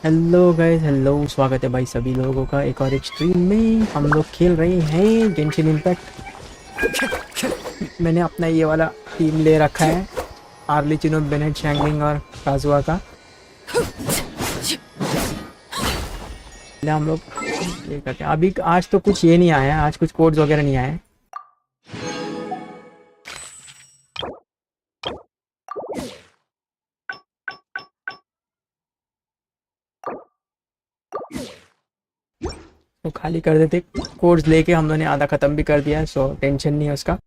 Hello guys, hello, स्वागत है भाई सभी लोगों का एक और एक स्ट्रीम में। हम लोग खेल रहे हैं गेंशिन इम्पैक्ट। मैंने अपना ये वाला टीम ले रखा है, आर्ली चिनो, बेनेट, शैंगलिंग और काजुआ का। पहले हम लोग ये करते हैं। अभी आज तो कुछ ये नहीं आया है, आज कुछ कोड्स वगैरह नहीं आए हैं। तो खाली कर देते, कोड्स लेके हम लोगों ने आधा ख़त्म भी कर दिया है, सो टेंशन नहीं है उसका।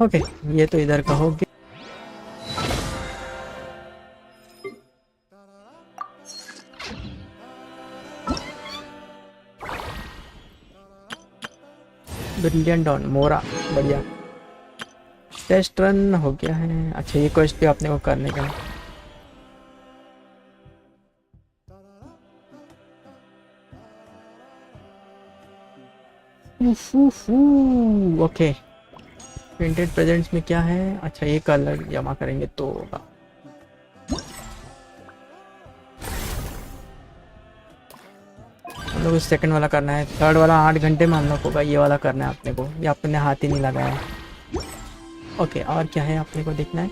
ओके, ये तो इधर का हो गया। ब्रिलियंट डॉन मोरा, बढ़िया। टेस्ट रन हो गया है। अच्छा, ये क्वेस्ट भी अपने को करने का है। ओके, प्रिंटेड प्रेजेंट्स में क्या है? अच्छा, ये कलर जमा करेंगे तो होगा। हम लोग सेकंड वाला करना है, थर्ड वाला 8 घंटे में हम लोग होगा। ये वाला करना है अपने को, ये अपने हाथ ही नहीं लगाया है। ओके, और क्या है अपने को देखना है?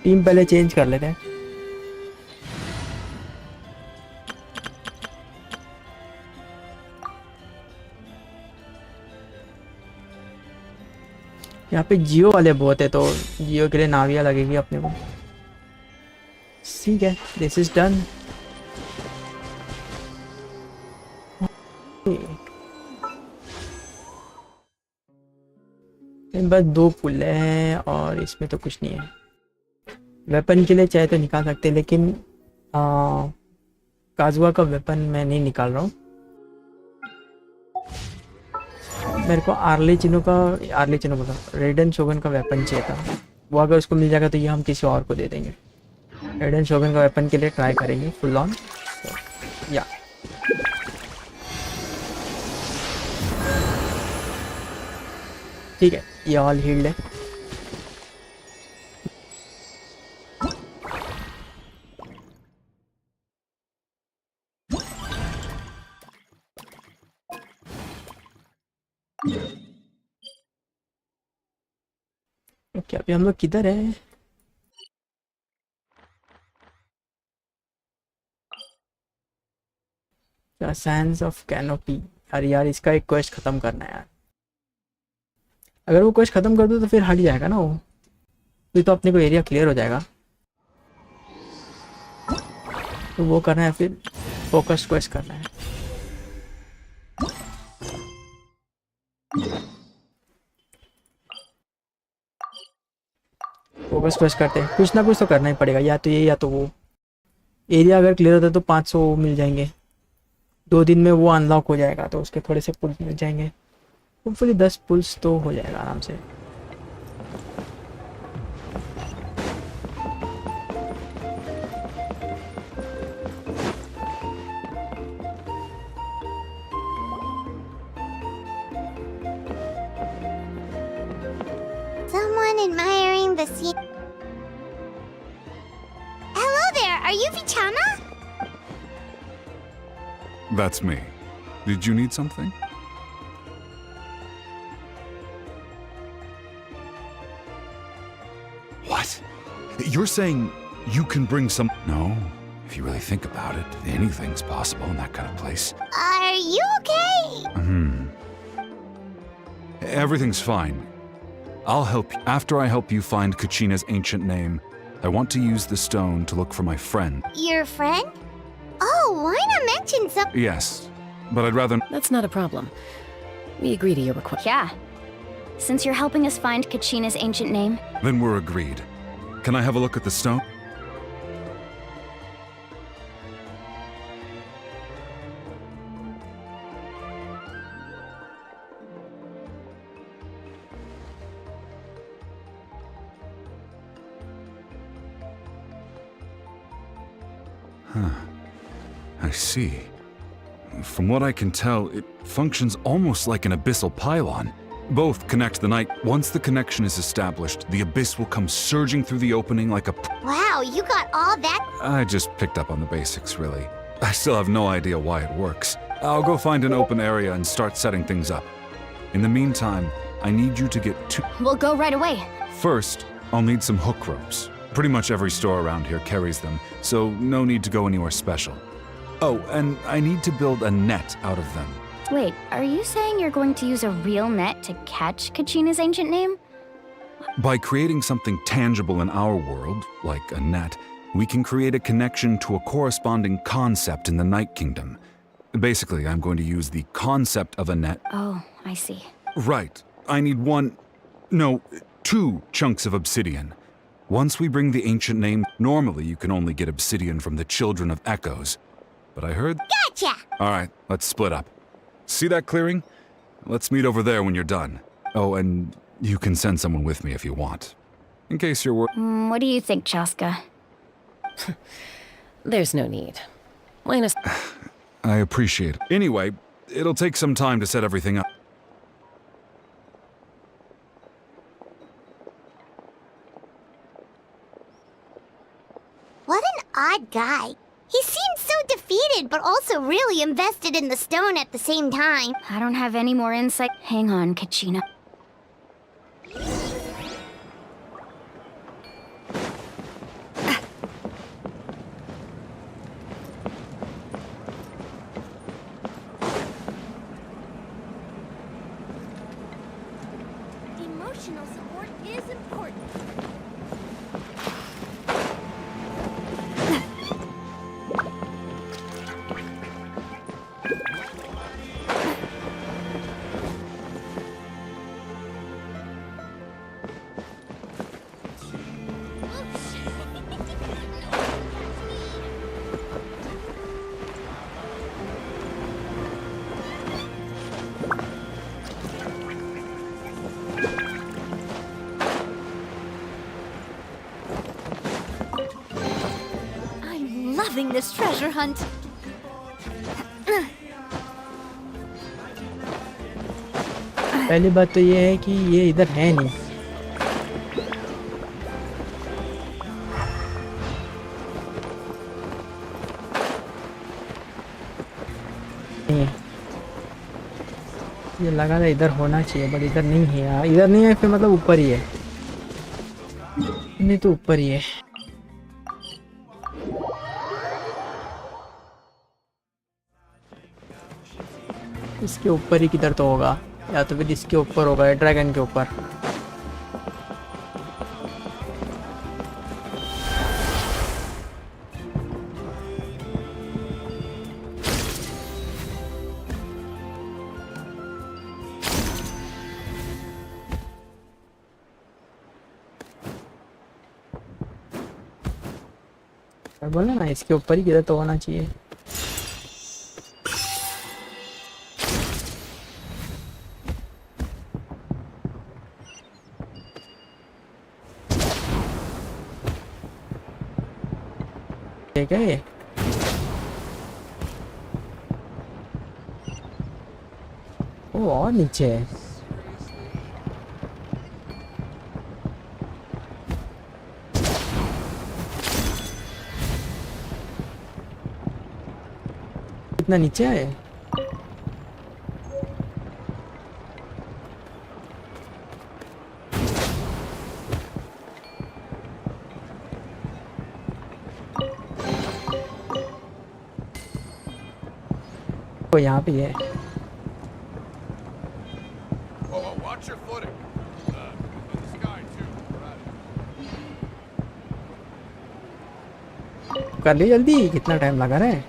टीम पहले चेंज कर लेते हैं। यहाँ पे जियो वाले बहुत है, तो जियो के लिए नाविया लगेगी अपने को। ठीक है, दिस इज डन। बस 2 पुल्ले हैं और इसमें तो कुछ नहीं है। वेपन के लिए चाहे तो निकाल सकते हैं, लेकिन काजुआ का वेपन मैं नहीं निकाल रहा हूँ। मेरे को आर्ली चिनो बोला, रेडन शोगन का वेपन चाहिए था। वो अगर उसको मिल जाएगा तो ये हम किसी और को दे देंगे। रेडन शोगन का वेपन के लिए ट्राई करेंगे फुल ऑन। या ठीक है, ये ऑल हील्ड है। ओके, अभी हम लोग किधर है? Sands of canopy. यार इसका एक क्वेस्ट खत्म करना है यार। अगर वो क्वेस्ट खत्म कर दो तो फिर हट जाएगा ना वो, फिर तो अपने को एरिया क्लियर हो जाएगा। तो वो करना है, फिर फोकस क्वेस्ट करना है। फोकस क्वेस्ट करते हैं, कुछ ना कुछ तो करना ही पड़ेगा, या तो ये या तो वो। एरिया अगर क्लियर होता है तो 500 मिल जाएंगे। 2 दिन में वो अनलॉक हो जाएगा, तो उसके थोड़े से पुल्स मिल जाएंगे। होपफुली 10 पुल्स तो हो जाएगा आराम से। Someone admiring the scene. Hello there, are you Vichama? That's me. Did you need something? What? You're saying you can bring some... No. If you really think about it, anything's possible in that kind of place. Are you okay? Everything's fine. I'll help you. After I help you find Kachina's ancient name, I want to use the stone to look for my friend. Your friend? Oh, why not mention some... Yes, but I'd rather... That's not a problem. We agree to your request. Yeah. Since you're helping us find Kachina's ancient name. Then we're agreed. Can I have a look at the stone? Huh. I see. From what I can tell, it functions almost like an abyssal pylon. Both connect the night. Once the connection is established, the abyss will come surging through the opening like a... Wow, you got all that? I just picked up on the basics, really. I still have no idea why it works. I'll go find an open area and start setting things up. In the meantime, I need you to get to... We'll go right away. First, I'll need some hook ropes. Pretty much every store around here carries them, so no need to go anywhere special. Oh, and I need to build a net out of them. Wait, are you saying you're going to use a real net to catch Kachina's ancient name? By creating something tangible in our world, like a net, we can create a connection to a corresponding concept in the Night Kingdom. Basically, I'm going to use the concept of a net. Oh, I see. Right. I need two chunks of obsidian. Once we bring the ancient name, normally you can only get obsidian from the Children of Echoes. But I heard... Gotcha! Alright, let's split up. See that clearing? Let's meet over there when you're done. Oh, and you can send someone with me if you want. In case you're What do you think, Chaska? There's no need. Wayne is... I appreciate it. Anyway, it'll take some time to set everything up. What an odd guy. He seems so defeated, but also really invested in the stone at the same time. I don't have any more insight. Hang on, Kachina. Emotional support is important. I'm loving this treasure hunt. पहली बात तो ये है कि ये इधर है नहीं। ये लगा था इधर होना चाहिए, बट इधर नहीं है यार। इधर नहीं है फिर मतलब ऊपर ही है। नहीं तो ऊपर ही है। इसके ऊपर ही किधर तो होगा, या तो फिर इसके ऊपर होगा या ड्रैगन के ऊपर। बोला ना इसके ऊपर ही किधर तो होना चाहिए। ठीक है, ओ और नीचे है। कितना नीचे है? तो यहाँ पे है। Watch your footing. In the sky too. कर ली जल्दी, कितना टाइम लगा रहा है?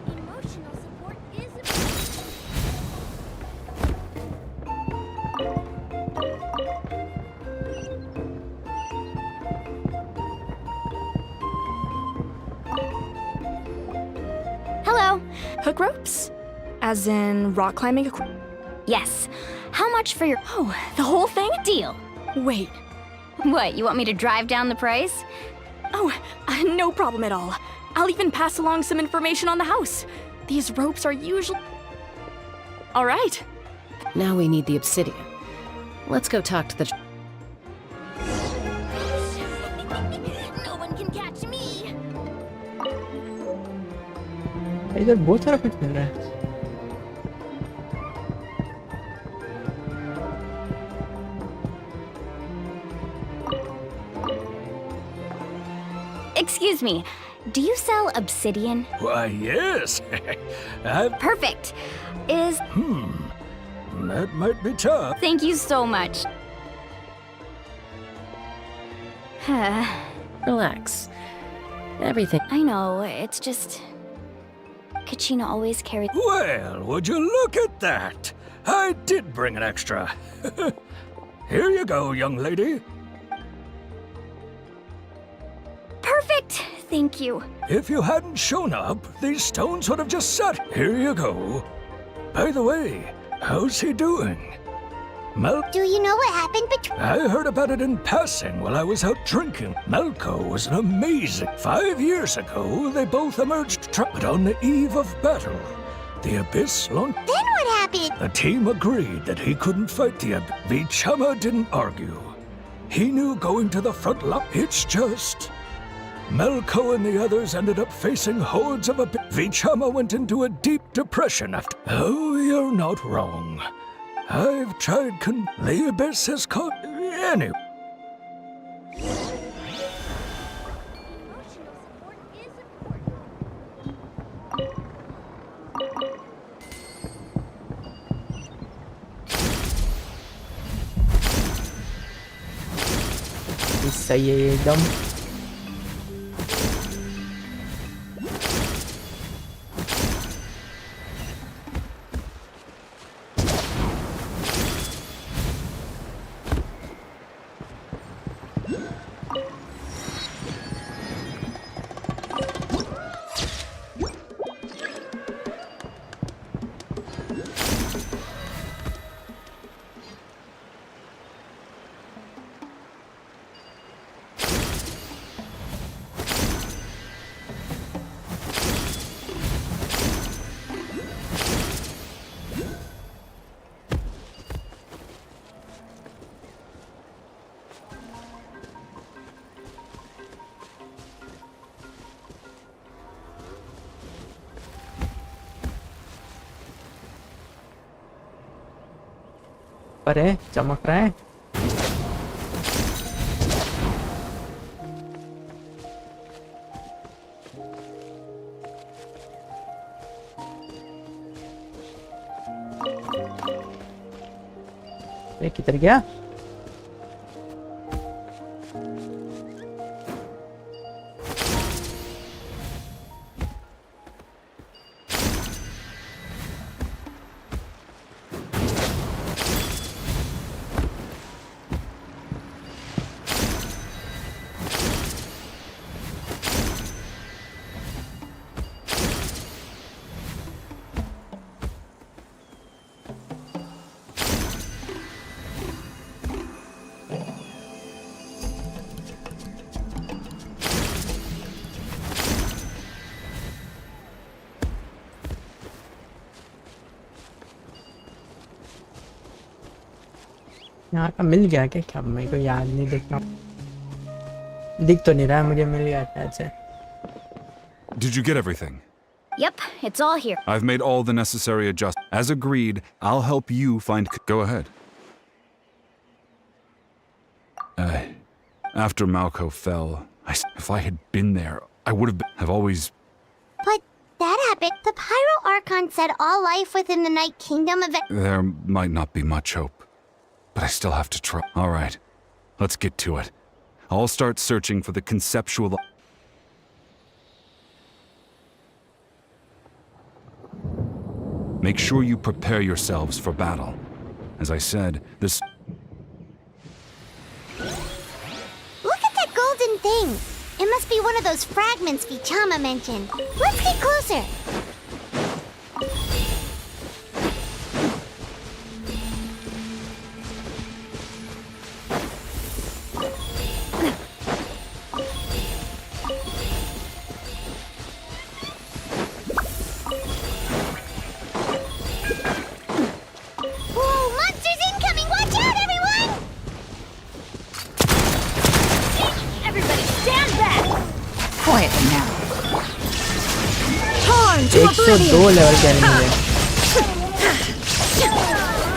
Emotional support is Hello. Hook ropes? As in rock climbing equipment? Yes. How much for your... Oh, the whole thing? deal? Wait. What, you want me to drive down the price? Oh, no problem at all. I'll even pass along some information on the house. These ropes are usually... All right. Now we need the obsidian. Let's go talk to the... No one can catch me. इधर बहुत सारा कुछ मिल रहा है. Excuse me, do you sell obsidian? Why, yes. Perfect. Is... That might be tough. Thank you so much. Relax. Everything... I know, it's just... Kachina always carries... Well, would you look at that? I did bring an extra. Here you go, young lady. Perfect! Thank you. If you hadn't shown up, these stones would have just sat. Here you go. By the way, how's he doing? Do you know what happened between... I heard about it in passing while I was out drinking. Melko was an amazing... 5 years ago, they both emerged but on the eve of battle. The Abyss launched... Then what happened? The team agreed that he couldn't fight the Abyss. Vichama didn't argue. He knew going to the front line. It's just... Melko and the others ended up facing hordes of Abyss. Vichama went into a deep depression after... Oh, you're not wrong. I've tried the Abyss has caught... Anyway. सही है ये एकदम. पर है चमक रहा है. ये किधर गया? यहाँ का मिल गया क्या मेरे को याद नहीं. देखना दिख तो नहीं रहा है मुझे. मिल गया शायद से. Did you get everything? Yep, it's all here. I've made all the necessary adjustments. As agreed, I'll help you find... Go ahead. After Malco fell, if I had been there, I would have been... I've always... But that happened. The Pyro Archon said all life within the Night Kingdom of... There might not be much hope. But I still have to try. All right, let's get to it. I'll start searching for the conceptual... Make sure you prepare yourselves for battle. As I said, this... Look at that golden thing. It must be one of those fragments Vichama mentioned. Let's get closer. Quiet them now. Torn to 102 oblivion! Level के enemy है।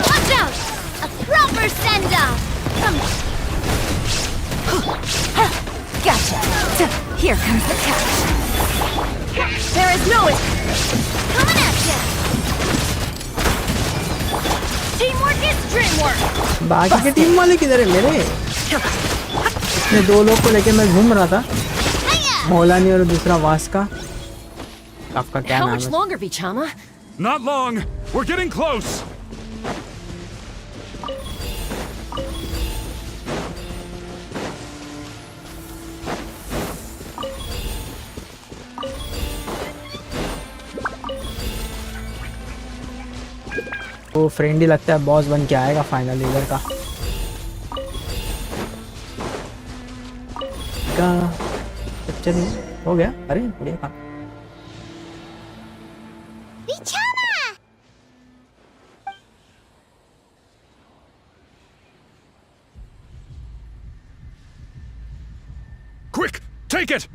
Watch out! A proper send-off! Gotcha. Here comes the catch. There is no Coming at ya! Teamwork is dreamwork! बाकी के team वाले किधर है मेरे? इतने 2 लोग को लेके मैं घूम रहा था, मौलानी और दूसरा वास का। आपका क्या How नाम much है? longer, Vichama? Not long. We're getting close. वो फ्रेंड ही लगता है, बॉस बन के आएगा फाइनल इधर का। चलिए हो गया। अरे बढ़िया काम। Vichama! Quick, take it!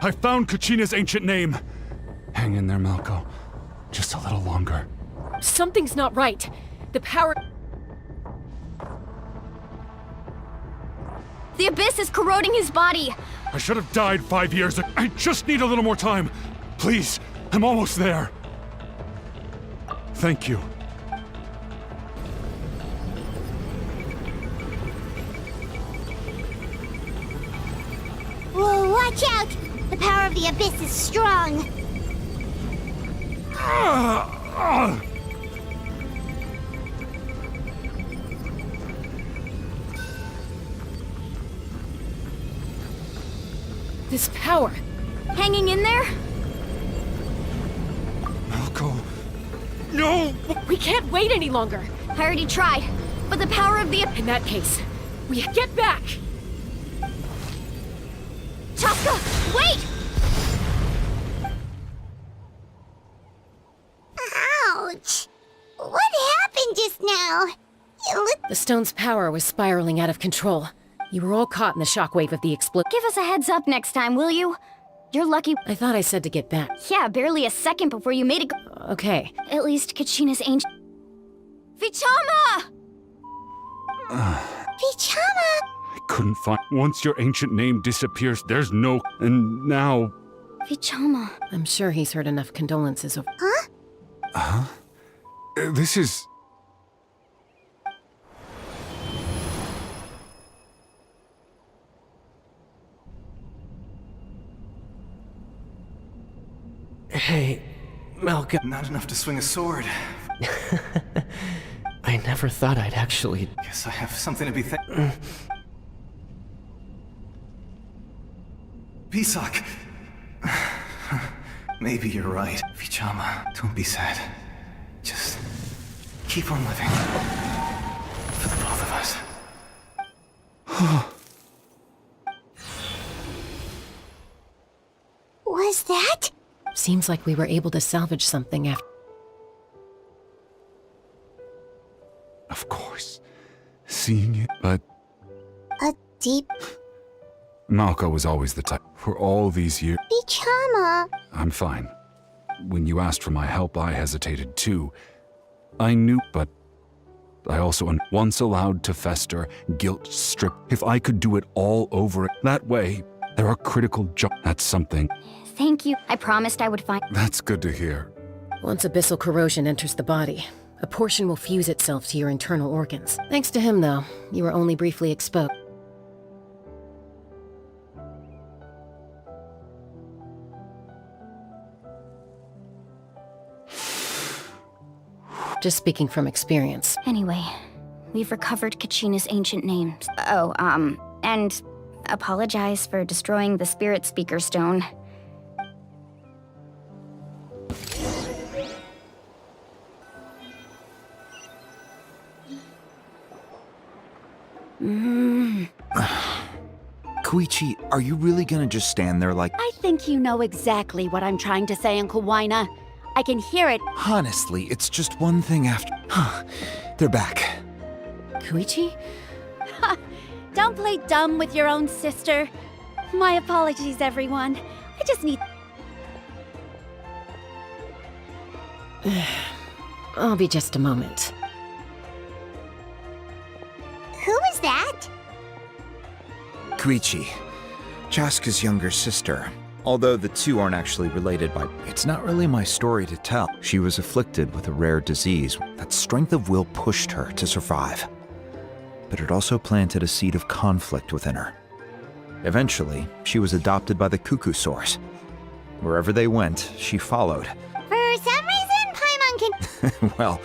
I found Kachina's ancient name. Hang in there, Malco. Just a little longer. Something's not right. The power... The abyss is corroding his body. I should have died 5 years ago. I just need a little more time. Please, I'm almost there. Thank you. Whoa, watch out! The power of the abyss is strong. This power... Hanging in there? Malco. No! We can't wait any longer. I already tried, but the power of the... In that case, we get back! Chaska, wait! Ouch! What happened just now? You look... The stone's power was spiraling out of control. You were all caught in the shockwave of the explosion. Give us a heads up next time, will you? You're lucky. I thought I said to get back. Yeah, barely a second before you made it. Okay. At least Kachina's ancient... Vichama! Vichama! I couldn't find... Once your ancient name disappears, there's no... And now... Vichama. I'm sure he's heard enough condolences over... This is... Hey, Malcolm. Not enough to swing a sword. I never thought I'd actually... Guess I have something to be Pisak. Maybe you're right. Vichama, don't be sad. Just keep on living. For the both of us. Was that? Seems like we were able to salvage something after... Of course. Seeing it, but... A deep... Malco was always the type. For all these years... Vichama! I'm fine. When you asked for my help, I hesitated too. I knew, but... I also once allowed to fester, guilt strip. If I could do it all over that way, there are critical That's something. Thank you. I promised I would find... That's good to hear. Once abyssal corrosion enters the body, a portion will fuse itself to your internal organs. Thanks to him, though, you were only briefly exposed. Just speaking from experience. Anyway, we've recovered Kachina's ancient names. Oh, and apologize for destroying the Spirit Speaker Stone. Koichi, are you really gonna just stand there like... I think you know exactly what I'm trying to say, Uncle Waina. I can hear it. Honestly, it's just one thing after... They're back. Koichi? Don't play dumb with your own sister. My apologies, everyone. I just need... I'll be just a moment. Who is that? Koichi, Chaska's younger sister. Although the two aren't actually related by... It's not really my story to tell. She was afflicted with a rare disease. That strength of will pushed her to survive. But it also planted a seed of conflict within her. Eventually, she was adopted by the Cuckoo Source. Wherever they went, she followed. For some reason, Paimon can... Well,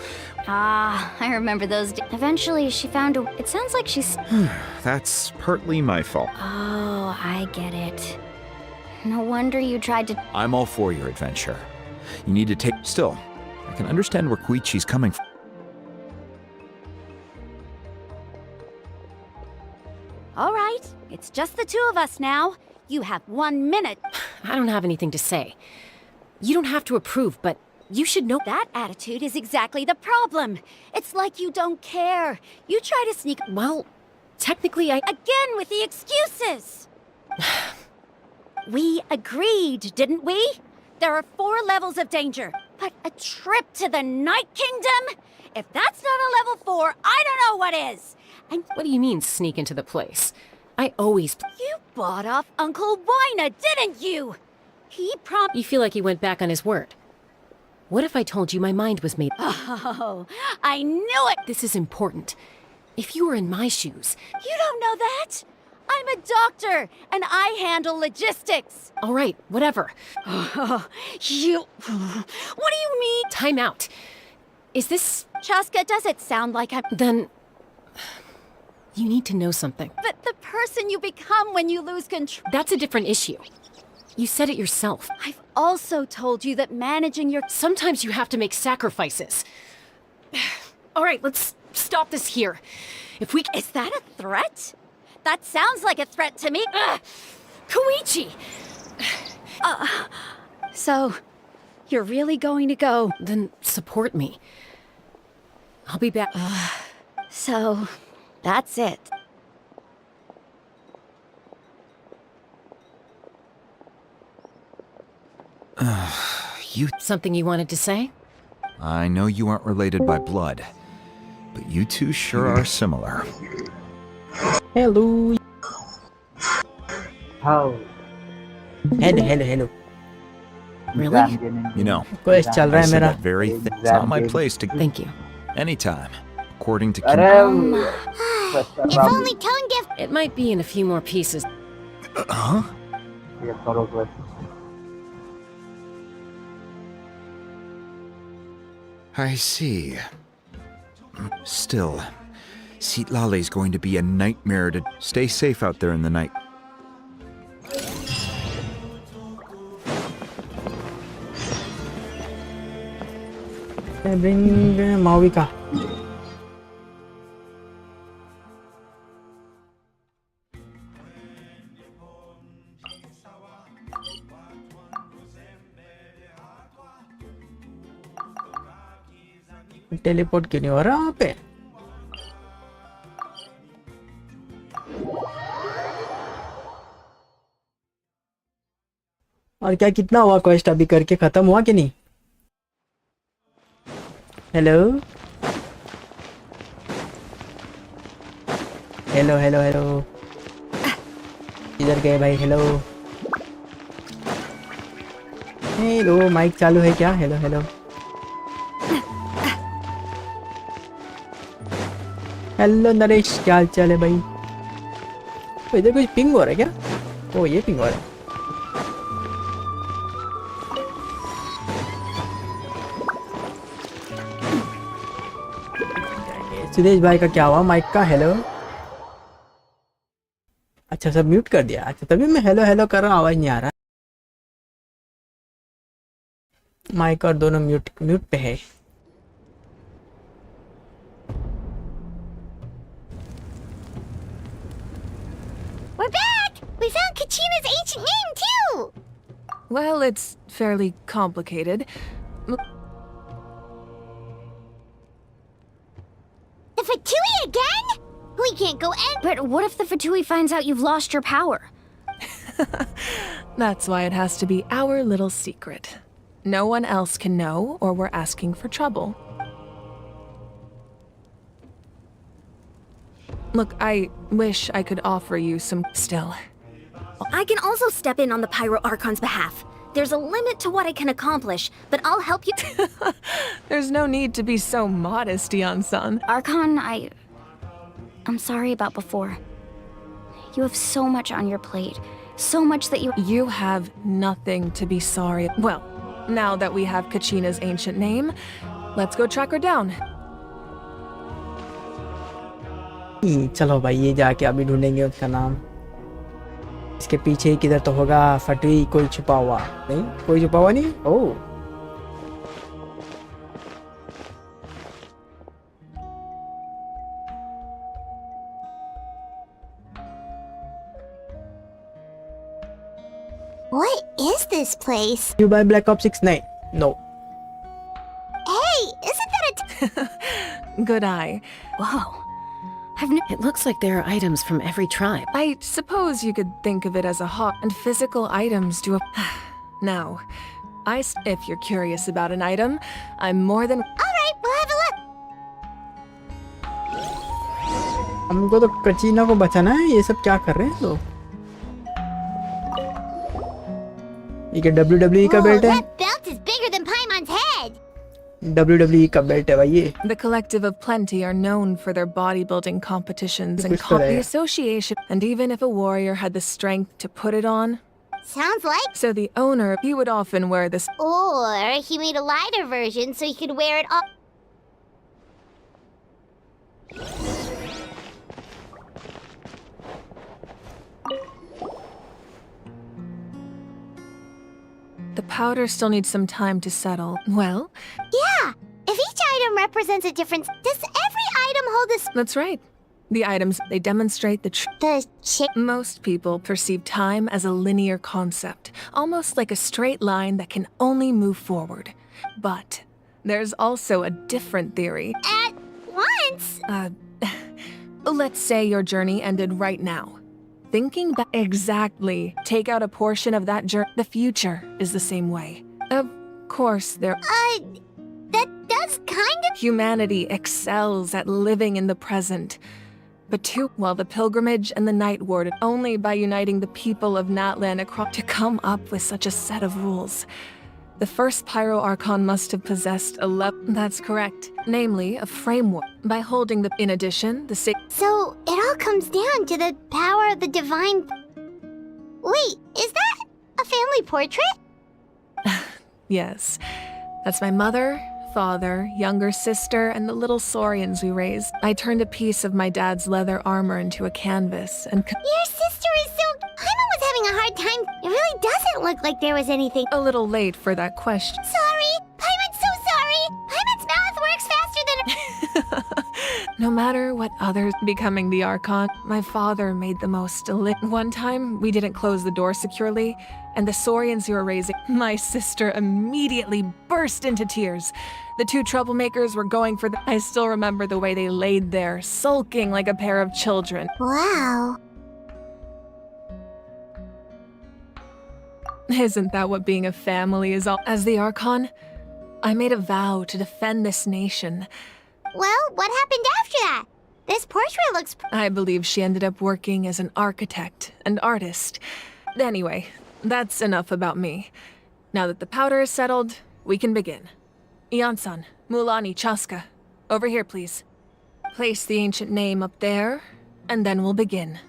I remember those. Eventually, she found a. It sounds like she's. that's partly my fault. Oh, I get it. No wonder you tried to. I'm all for your adventure. You need to take... Still, I can understand where Koichi's coming from. All right, it's just the two of us now. You have 1 minute. I don't have anything to say. You don't have to approve, but you should know... That attitude is exactly the problem. It's like you don't care. You try to sneak... Well, technically I... Again with the excuses! We agreed, didn't we? There are 4 levels of danger, but a trip to the Night Kingdom? If that's not a level 4, I don't know what is! And What do you mean, sneak into the place? I always... you bought off Uncle Wina, didn't you? He You feel like he went back on his word. What if I told you my mind was made... Oh, I knew it! This is important. If you were in my shoes... You don't know that? I'm a doctor, and I handle logistics. All right, whatever. You... What do you mean? Time out. Is this... Chaska, does it sound like I'm... Then... You need to know something. But the person you become when you lose control... That's a different issue. You said it yourself. I've also told you that managing your... Sometimes you have to make sacrifices. All right, let's stop this here. If we... Is that a threat? That sounds like a threat to me. Koichi! So, you're really going to go? Then support me. I'll be back. So, that's it. You... Something you wanted to say? I know you aren't related by blood, but you two sure are similar. Hello. How? Hello. Really? You know, Quest चल रहा I है said मेरा. that very thing. It's not my place to... Thank you. Anytime. According to... If only Tone Gift... It might be in a few more pieces. Huh? I see. Still, Citlali's going to be a nightmare to... Stay safe out there in the night. Bring Mauvika. Teleport क्यों नहीं हो रहा वहाँ पे? और क्या कितना हुआ क्वेस्ट अभी करके खत्म हुआ कि नहीं? हेलो हेलो हेलो हेलो इधर गए भाई. हेलो हेलो माइक चालू है क्या? हेलो हेलो हेलो नरेश, क्या हाल चाल है भाई? तो इधर कुछ पिंग हो रहा है क्या? ओ ये पिंग हो रहा है. सुदेश भाई का क्या हुआ माइक का? हेलो. अच्छा सब म्यूट कर दिया. अच्छा तभी मैं हेलो हेलो कर रहा हूँ, आवाज नहीं आ रहा. माइक और दोनों म्यूट पे है. We're back! We found Kachina's ancient name, too! Well, it's fairly complicated. The Fatui again? We can't go in. But what if the Fatui finds out you've lost your power? That's why it has to be our little secret. No one else can know, or we're asking for trouble. Look, I wish I could offer you some still. I can also step in on the Pyro Archon's behalf. There's a limit to what I can accomplish, but I'll help you. There's no need to be so modest, Yan-san. Archon, I'm sorry about before. You have so much on your plate. So much that You have nothing to be sorry. Well, now that we have Kachina's ancient name, let's go track her down. चलो भाई ये जाके अभी ढूंढेंगे उसका नाम. इसके पीछे किधर तो होगा फटुई. कोई छुपा हुआ नहीं. कोई छुपा हुआ नहीं. ओह What is this place? You buy Black Ops 6? No. Hey, isn't that a Good eye. Whoa. It looks like there are items from every tribe. I suppose you could think of it as a hobby, and physical items do a... Now, if you're curious about an item, I'm more than... Alright, we'll have a look. हमको तो कचीना को बचाना है. ये सब क्या कर रहे हैं लोग? ये क्या WWE का बेल्ट है? That belt is bigger than Paimon's head. WWE का बेल्ट है भाई ये. The Collective of Plenty are known for their bodybuilding competitions and कुछ तो the है. association. And even if a warrior had the strength to put it on, Sounds like. so the owner, he would often wear this. Or he made a lighter version so he could wear it all. The powder still needs some time to settle. Well, Yeah. If each item represents a difference, does every item hold a that's right. The items, they demonstrate the chick? Most people perceive time as a linear concept, almost like a straight line that can only move forward. But there's also a different theory. At once? Let's say your journey ended right now. Thinking back exactly, take out a portion of that journey. The future is the same way. Of course, That does kind of. humanity excels at living in the present. But while the pilgrimage and the night ward, only by uniting the people of Natlan across to come up with such a set of rules. The first Pyro Archon must have possessed that's correct. Namely, a framework. By holding in addition, the So it all comes down to the power of the divine. Wait, is that a family portrait? Yes. That's my mother, father, younger sister, and the little saurians we raised. I turned a piece of my dad's leather armor into a canvas and Your sister is so. Paimon was having a hard time. It really doesn't look like there was anything. a little late for that question. Sorry! Paimon's so sorry! Paimon's mouth works faster than. No matter what others becoming the Archon, my father made the most One time, we didn't close the door securely, and the saurians you were raising, my sister immediately burst into tears. The two troublemakers were going for I still remember the way they laid there, sulking like a pair of children. Wow. Isn't that what being a family is all? As the Archon, I made a vow to defend this nation. Well, what happened after that? This portrait looks. I believe she ended up working as an architect and artist. Anyway, that's enough about me. Now that the powder is settled, we can begin. Ian-san, Mulani, Chaska, over here, please. Place the ancient name up there, and then we'll begin.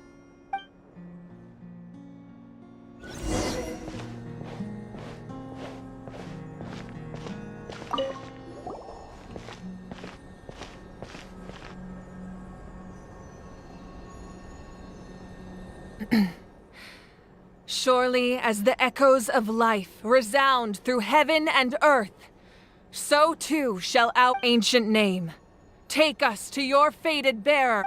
Surely as the echoes of life resound through heaven and earth, so too shall our ancient name. Take us to your fated bearer.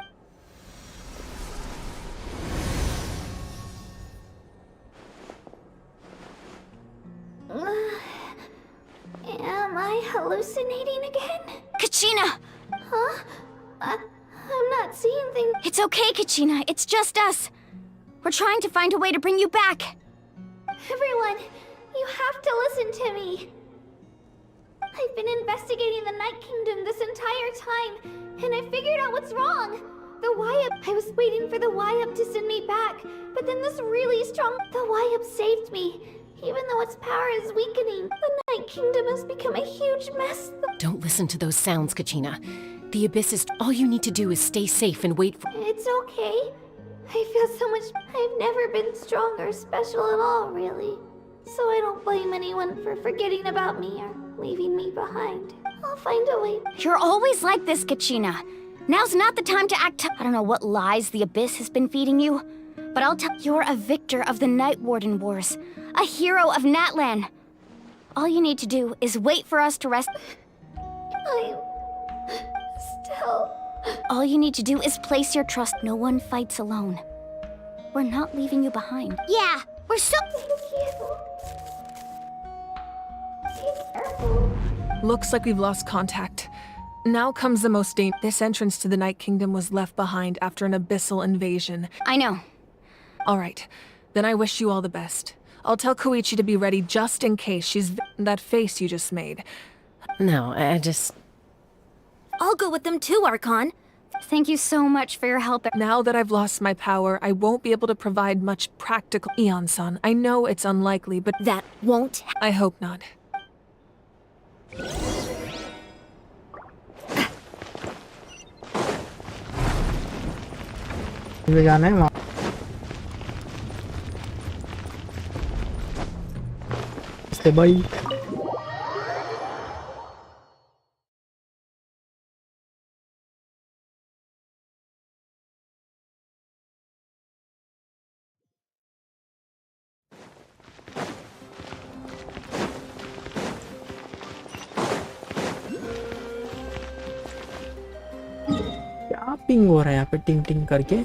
Am I hallucinating again? Kachina! Huh? I'm not seeing things. It's okay, Kachina. It's just us. We're trying to find a way to bring you back. Everyone, you have to listen to me. I've been investigating the Night Kingdom this entire time, and I figured out what's wrong. The Y-Up, I was waiting for the Y-Up to send me back, but then this really strong, the Y-Up saved me. Even though its power is weakening, the Night Kingdom has become a huge mess. Don't listen to those sounds, Kachina. The Abyss is... All you need to do is stay safe and wait for... It's okay. I feel so much... I've never been strong or special at all, really. So I don't blame anyone for forgetting about me or leaving me behind. I'll find a way. You're always like this, Kachina. Now's not the time to act I don't know what lies the Abyss has been feeding you, but I'll tell you're a victor of the Night Warden Wars, a hero of Natlan. All you need to do is wait for us to rest. I'm... still... All you need to do is place your trust. No one fights alone. We're not leaving you behind. Yeah, we're so... Looks like we've lost contact. Now comes the most dangerous. This entrance to the Night Kingdom was left behind after an abyssal invasion. I know. All right. Then I wish you all the best. I'll tell Koichi to be ready just in case she's that face you just made. No, I just... I'll go with them too, Archon. Thank you so much for your help. Now that I've lost my power, I won't be able to provide much practical... Eon-san, I know it's unlikely, but... That won't... I hope not. मुझे जाना है वहाँ से भाई क्या ping हो रहा है यहाँ पे टिंग टिंग करके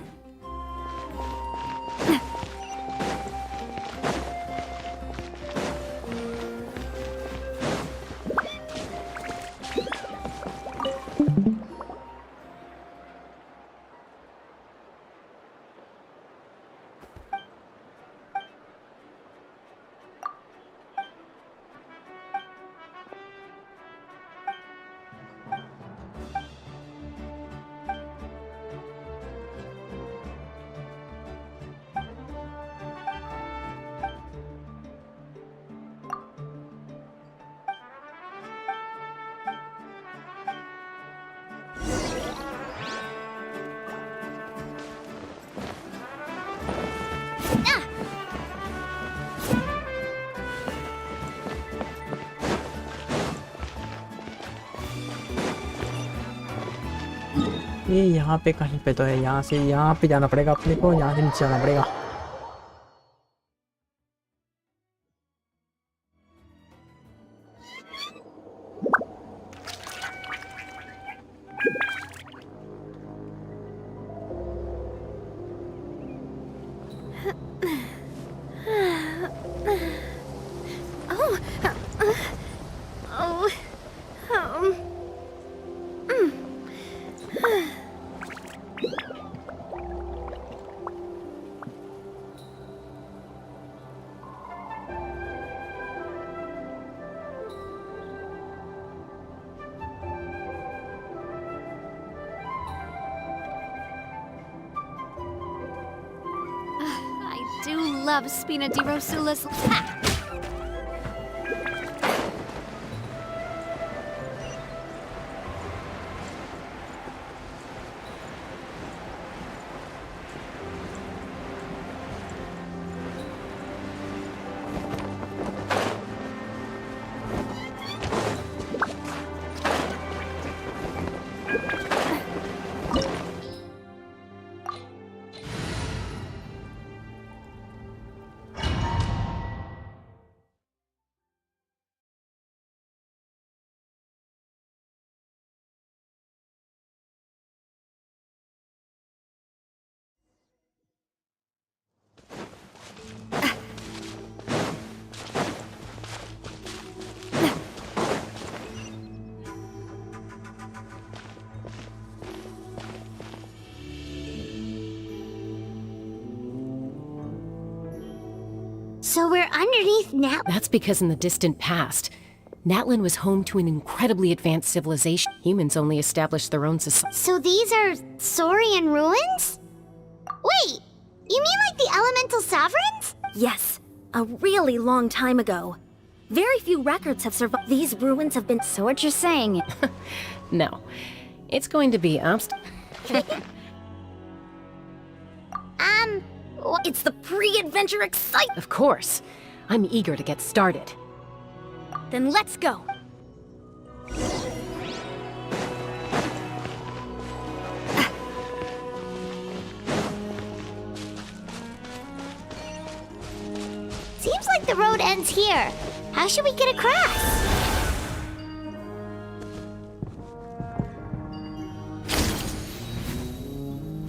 ये यहाँ पे कहीं पे तो है यहाँ से यहाँ पे जाना पड़ेगा अपने को यहाँ से नीचे जाना पड़ेगा I do love Spina di Rosula's... So we're underneath now. That's because in the distant past, Natlan was home to an incredibly advanced civilization. Humans only established their own society. So these are Saurian ruins? Wait, you mean like the elemental sovereigns? Yes, a really long time ago. Very few records have survived. These ruins have been. So what you're saying? No, it's going to be It's the pre-adventure excitement. Of course. I'm eager to get started. Then let's go. Seems like the road ends here. How should we get across?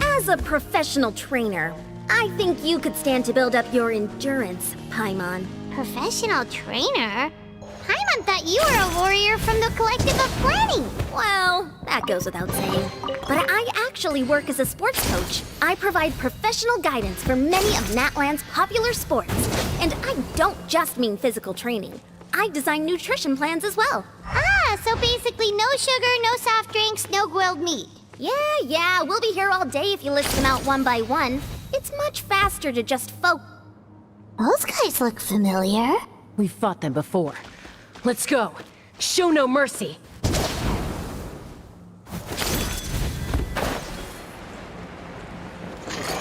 As a professional trainer, I think you could stand to build up your endurance, Paimon. Professional trainer? Paimon thought you were a warrior from the Collective of Planning. Well, that goes without saying. But I actually work as a sports coach. I provide professional guidance for many of Natlan's popular sports. And I don't just mean physical training. I design nutrition plans as well. Ah, so basically no sugar, no soft drinks, no grilled meat. Yeah, we'll be here all day if you list them out one by one. It's much faster to just Those guys look familiar. We've fought them before. Let's go. Show no mercy.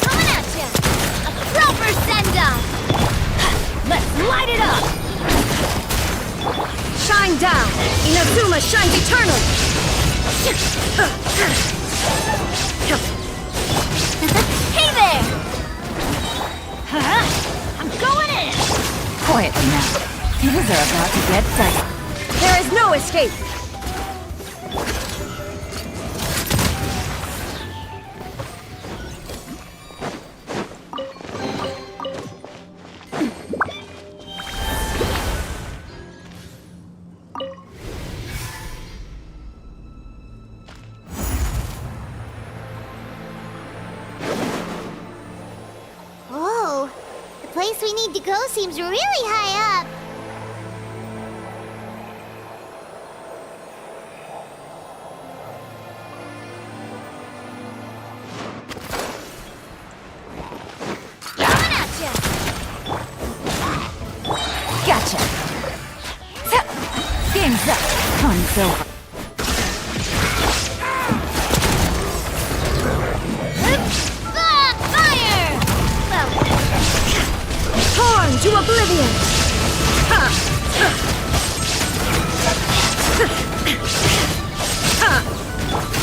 Coming at ya! A proper send-off! Let's light it up! Shine down! Inazuma shines eternally! Hey there! I'm going in! Quietly now. Things are about to get dicey. There is no escape! Whoa, the place we need to go seems really high up. Gotcha. Game's up. Fun's over. Fire! Torn to oblivion!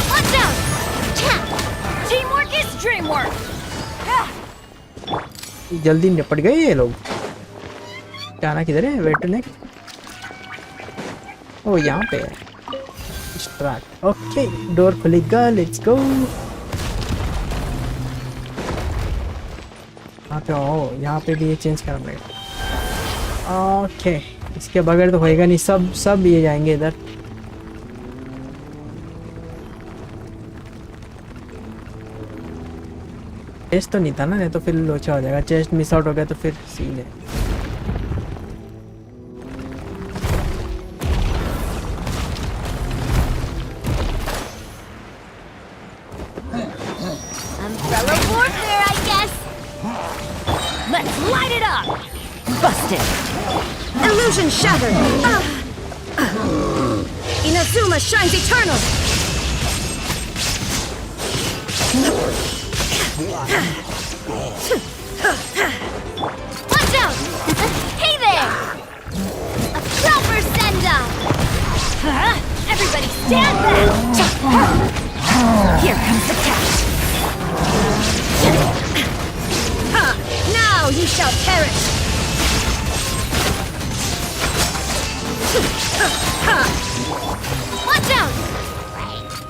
Watch out! Teamwork is dreamwork! जल्दी निपट गए ये लोग। जाना किधर है? Wait next. ओ यहाँ पे है। स्टार्ट। ओके, डोर खुलेगा। Let's go. यहाँ पे ओ, यहाँ पे भी ये चेंज करना पड़ेगा। ओके, इसके बगैर तो होएगा नहीं। सब ये जाएंगे इधर। चेस्ट तो नहीं था ना, नहीं तो फिर लोचा हो जाएगा। चेस्ट मिस आउट हो गया तो फिर सीन है। Umbrella warfare, I guess! Let's light it up! Busted. Illusion shattered! Inazuma shines eternal! Watch out! Hey there! A proper send-off! Everybody stand back! Here comes the catch. Now you shall perish! Watch out!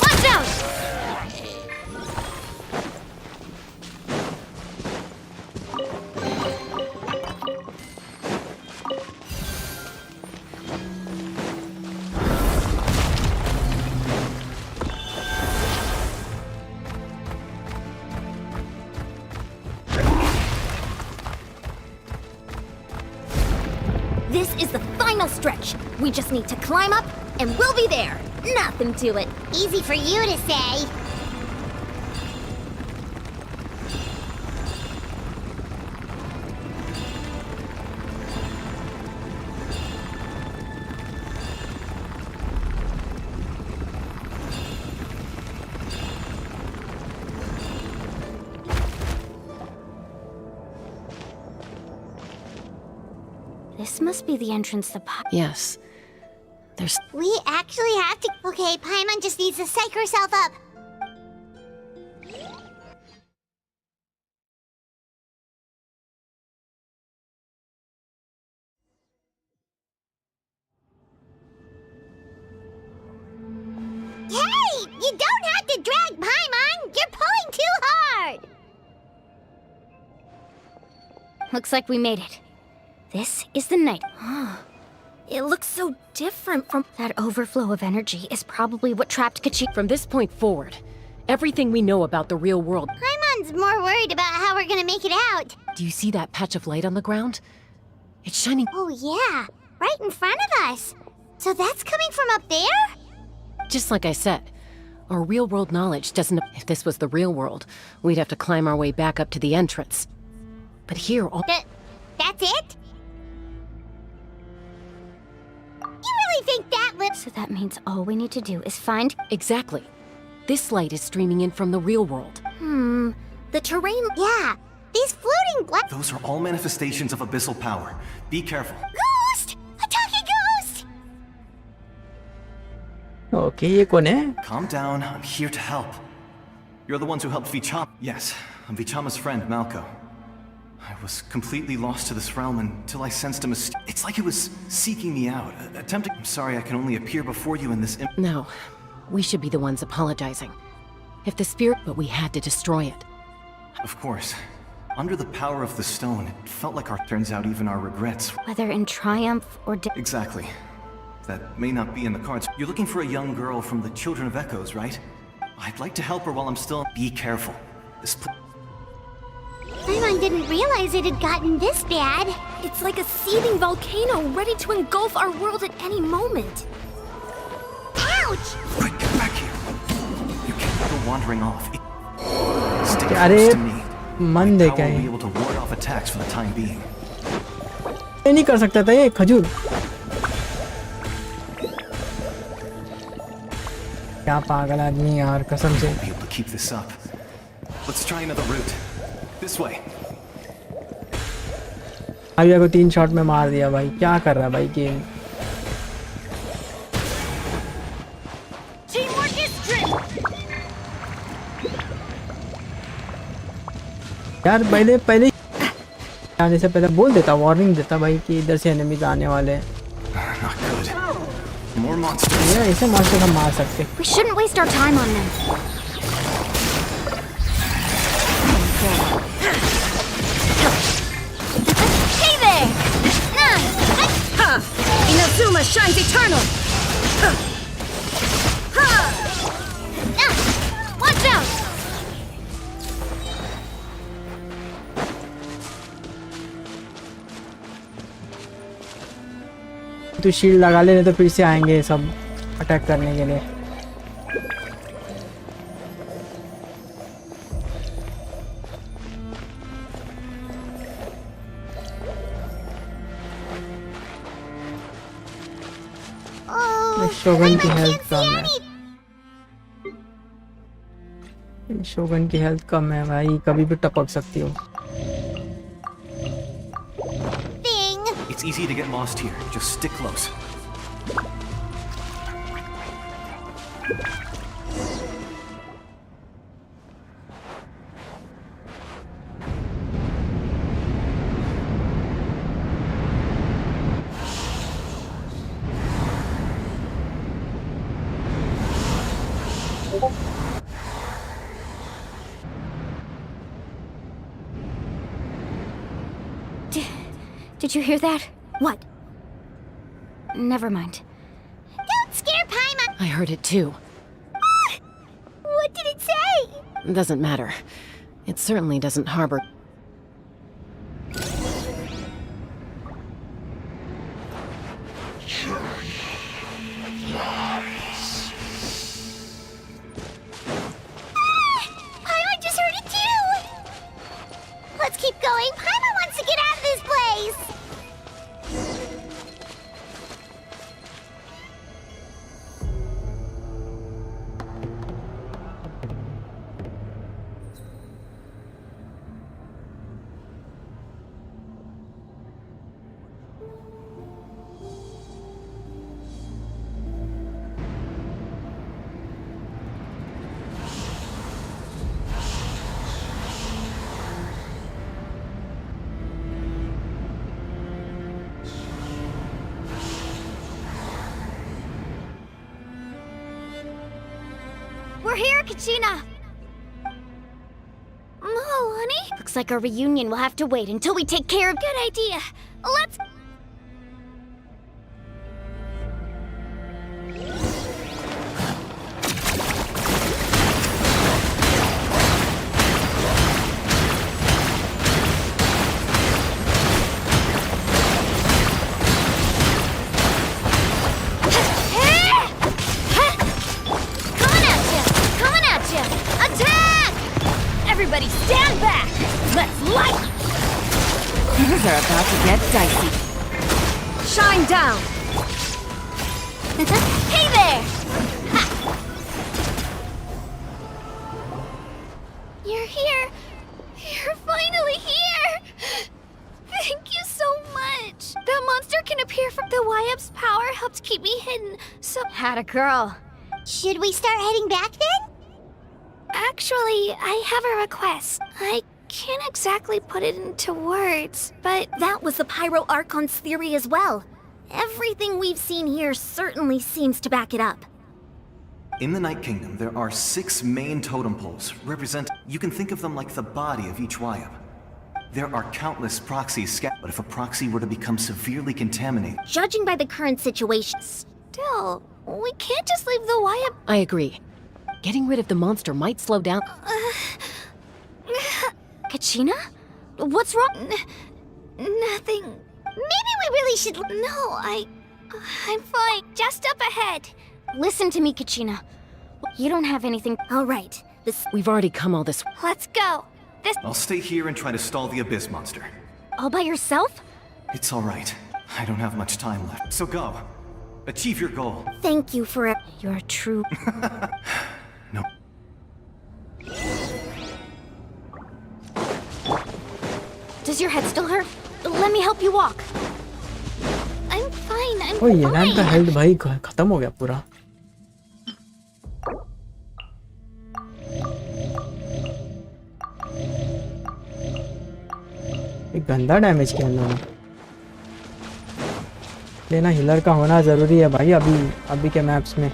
Watch out! stretch. We just need to climb up, and we'll be there. Nothing to it. Easy for you to say. This must be the entrance to Yes. There's... We actually have to... Okay, Paimon just needs to psych herself up. Hey! You don't have to drag Paimon! You're pulling too hard! Looks like we made it. This is the night. It looks so different from... That overflow of energy is probably what trapped Kachina. From this point forward, everything we know about the real world... Paimon's more worried about how we're gonna make it out. Do you see that patch of light on the ground? It's shining... Oh yeah, right in front of us. So that's coming from up there? Just like I said, our real-world knowledge doesn't... If this was the real world, we'd have to climb our way back up to the entrance. But here, all... That's it? You really think that So that means all we need to do is find... Exactly. This light is streaming in from the real world. The terrain... Yeah, these floating black... Those are all manifestations of abyssal power. Be careful. Ghost! A talking ghost! Okay ये कौन है? Calm down, I'm here to help. You're the ones who helped Vichama. Yes, I'm Vichama's friend, Malko. I was completely lost to this realm until I sensed a mistake. It's like it was seeking me out, attempting... I'm sorry I can only appear before you in this... No, we should be the ones apologizing. If the spirit... But we had to destroy it. Of course. Under the power of the stone, it felt like our... Turns out even our regrets... Whether in triumph or... Exactly. That may not be in the cards. You're looking for a young girl from the Children of Echoes, right? I'd like to help her while I'm still... Be careful. This... Paimon didn't realize it had gotten this bad. It's like a seething volcano ready to engulf our world at any moment. Ouch! Quick, get back here. You can't go wandering off. Stick अरे close to me. मन My they power क्या will है? be able to ward off attacks for the time being. ये नहीं कर सकता था ये खजूर. क्या पागल आदमी यार कसम से. Be able to keep this up. Let's try another route. This way. अभी को 3 शॉट में मार दिया भाई. क्या कर रहा है भाई गेम? यार पहले आने से पहले बोल देता, वार्निंग देता भाई कि इधर से एनिमीज आने वाले हैं. Not good. More monsters. ये ऐसे मॉन्स्टर हम मार सकते. We shouldn't waste our time on them. Hey there! Inazuma shines eternal! Watch out! तू शील्ड लगा ले, नहीं तो फिर से आएंगे सब अटैक करने के लिए. शोगन की हेल्थ कम है. शोगन की हेल्थ कम है भाई, कभी भी टपक सकती हो. It's easy to get lost here. Just stick close. Did you hear that? What? Never mind. Don't scare Paimon! I heard it too. What did it say? Doesn't matter. It certainly doesn't harbor... here, Kachina! Malani? Looks like our reunion will have to wait until we take care of— Good idea. Let's... Everybody stand back! Let's light! Things are about to get dicey. Shine down! Hey there! Ha. You're here. You're finally here. Thank you so much. That monster can appear from the YF's power helped keep me hidden. So Had a girl. Should we start heading back then? actually, I have a request. I can't exactly put it into words, but That was the Pyro Archon's theory as well. Everything we've seen here certainly seems to back it up. In the Night Kingdom, there are 6 main totem poles, you can think of them like the body of each YAP. There are countless proxies scattered, but if a proxy were to become severely contaminated, Judging by the current situation, still, we can't just leave the YF. I agree. Getting rid of the monster might slow down. Kachina? What's wrong? Nothing. maybe we really should. No, I'm fine. Just up ahead. Listen to me, Kachina. You don't have anything. All right, this. We've already come all this. Let's go. This. I'll stay here and try to stall the Abyss monster. All by yourself? It's all right. I don't have much time left. So go. Achieve your goal. Thank you for it. You're a true. No. Does your head still hurt? Let me help you walk. I'm fine. I'm ओ ये नाम का fine. Health भाई खत्म हो गया पूरा। एक गंदा डैमेज किया इन्होंने। लेना हीलर का होना जरूरी है भाई अभी के मैप्स में।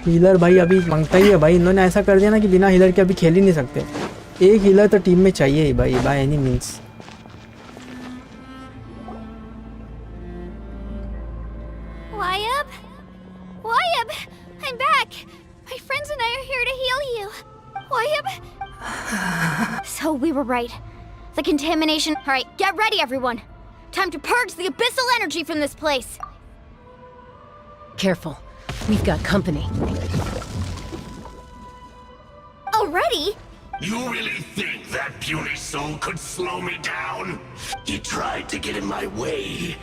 हीलर भाई अभी मांगता ही है भाई। इन्होंने ऐसा कर दिया ना कि बिना हीलर के अभी खेल ही नहीं सकते। एक हीलर तो टीम में चाहिए ही भाई, by any means. YF, I'm back. My friends and I are here to heal you. YF. So we were right. The contamination. All right, get ready, everyone. Time to purge the abyssal energy from this place. Careful. We've got company. Already? You really think that puny soul could slow me down? He tried to get in my way.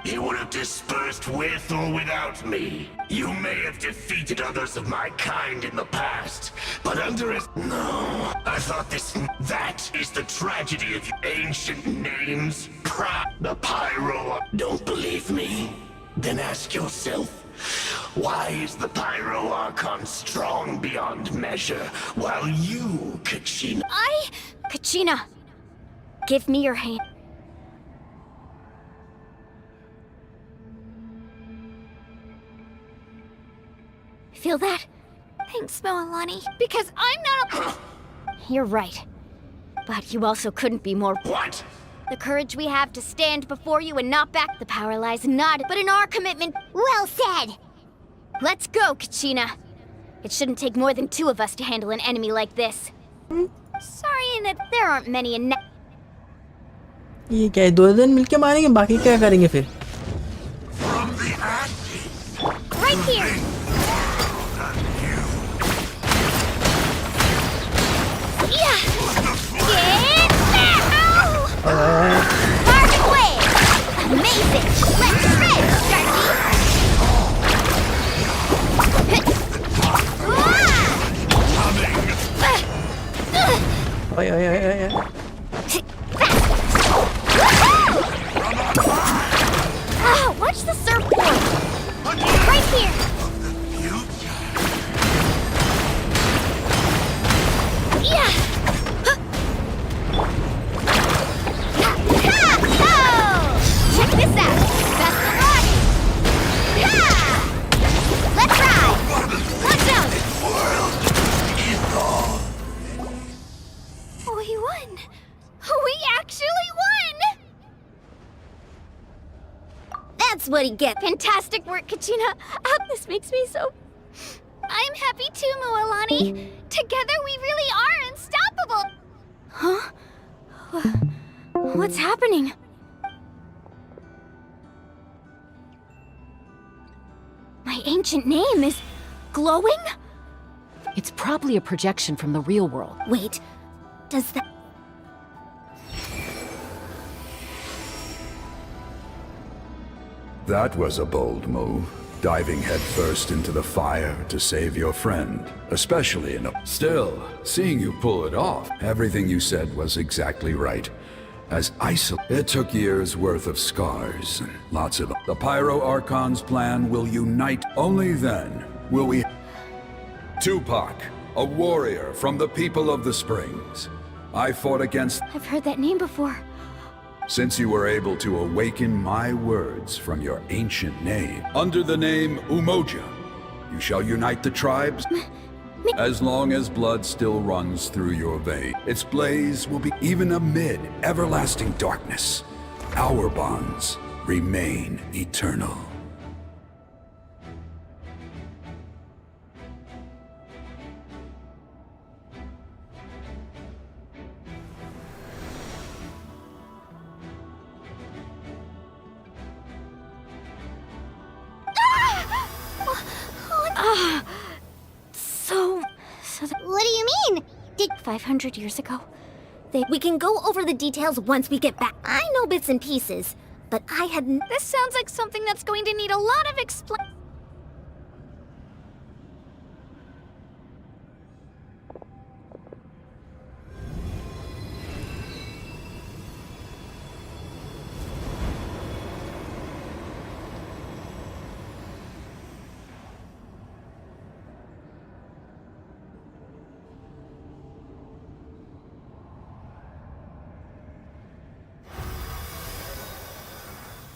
He would have dispersed with or without me. You may have defeated others of my kind in the past, but under his... No, I thought this... That is the tragedy of ancient names. The Pyro... Don't believe me? Then ask yourself, why is the Pyro Archon strong beyond measure, while you, Kachina... Kachina, give me your hand. Feel that? Thanks, Moalani. Because I'm not a... You're right. But you also couldn't be more... What? The courage we have to stand before you and not back. The power lies not, but in our commitment. Well said! Let's go, Kachina. It shouldn't take more than 2 of us to handle an enemy like this. Sorry, and there aren't many in... ये क्या है, 2 दिन मिलके मारेंगे, बाकी क्या करेंगे फिर? Right here! Yeah! Get now! Perfect way! Amazing! Let's shred, Sharky! ओए ओए ओए ओए Watch the surfboard! Right here! Yeah! That's what he gets. Fantastic work, Kachina. This makes me so... I'm happy too, Mualani. Together we really are unstoppable. Huh? What's happening? My ancient name is glowing? It's probably a projection from the real world. Wait, does that... That was a bold move. Diving headfirst into the fire to save your friend, especially in a... Still, seeing you pull it off, everything you said was exactly right. As it took years worth of scars and lots of... The Pyro Archon's plan will unite. Only then will we... Tupac, a warrior from the people of the Springs. I fought against... I've heard that name before. Since you were able to awaken my words from your ancient name, under the name Umoja, you shall unite the tribes. As long as blood still runs through your veins, its blaze will be even amid everlasting darkness. Our bonds remain eternal. What do you mean? 500 years ago, We can go over the details once we get back. I know bits and pieces, but I hadn't... This sounds like something that's going to need a lot of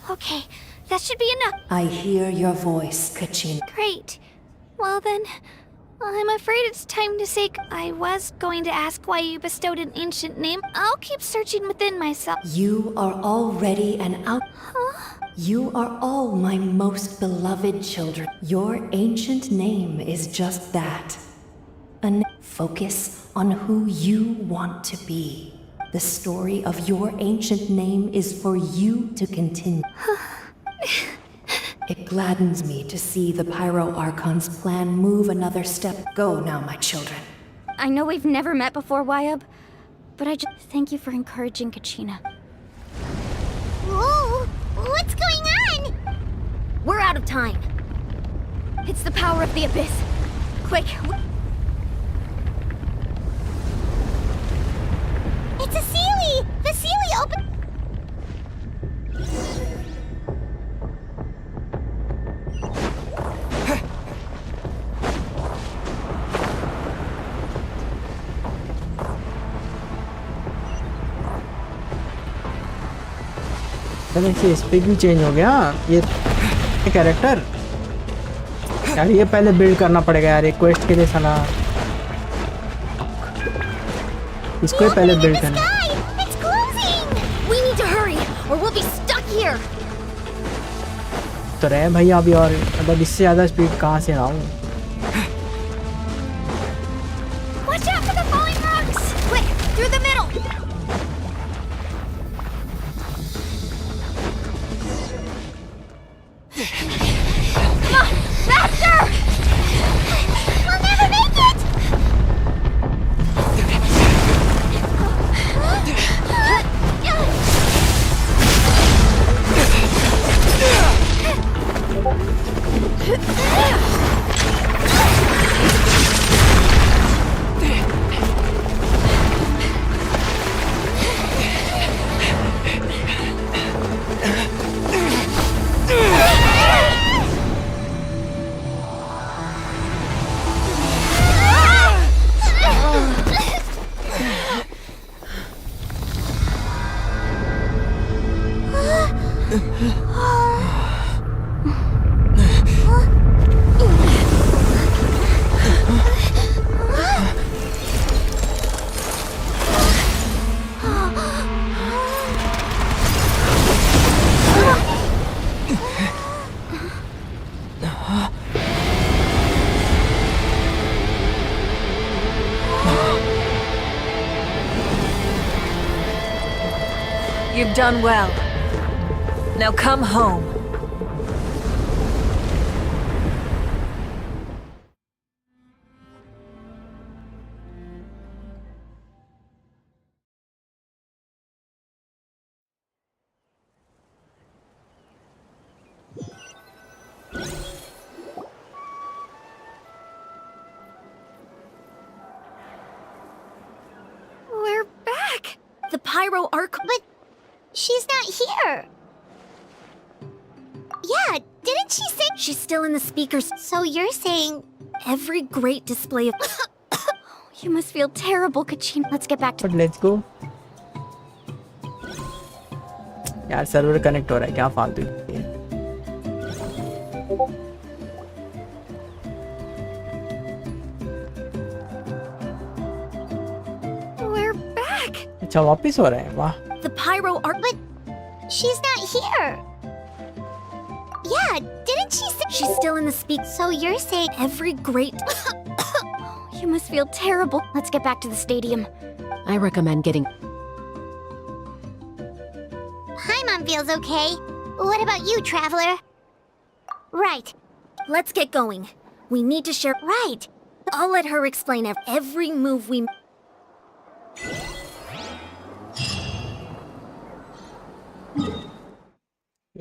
Okay, that should be enough. I hear your voice, Kachina. Great. Well then, I'm afraid it's time to say I was going to ask why you bestowed an ancient name. I'll keep searching within myself. You are already an out... Huh? You are all my most beloved children. Your ancient name is just that. Focus on who you want to be. The story of your ancient name is for you to continue. It gladdens me to see the Pyro Archon's plan move another step. Go now, my children. I know we've never met before, Wyub, but I just thank you for encouraging Kachina. Whoa! What's going on? We're out of time. It's the power of the Abyss. Quick! It's a Sealy! The Sealy open... देखिए speak भी change हो गया ये character यार ये पहले build करना पड़ेगा यार रिक्वेस्ट के लिए साला इसको ही पहले बिल्ड करना तो रहे भैया अभी और मतलब इससे ज़्यादा स्पीड कहाँ से लाऊं done well. Now come home. We're back! The Pyro Arc. But she's not here. Yeah, didn't she say She's still in the speakers. so? You're saying Every great display of. You must feel terrible, Kachina. Let's get back to. But let's go. यार server connect हो रहा है क्या फालतू है। We're back! अच्छा वापस हो रहा है वाह। The Pyro Arc. but she's not here. Yeah, didn't she say She's still in the speak. so? You're saying Every great. You must feel terrible. Let's get back to the stadium. I recommend getting. Hi, Mom feels okay. What about you, Traveler? Right. Let's get going. We need to share. Right. I'll let her explain every move we.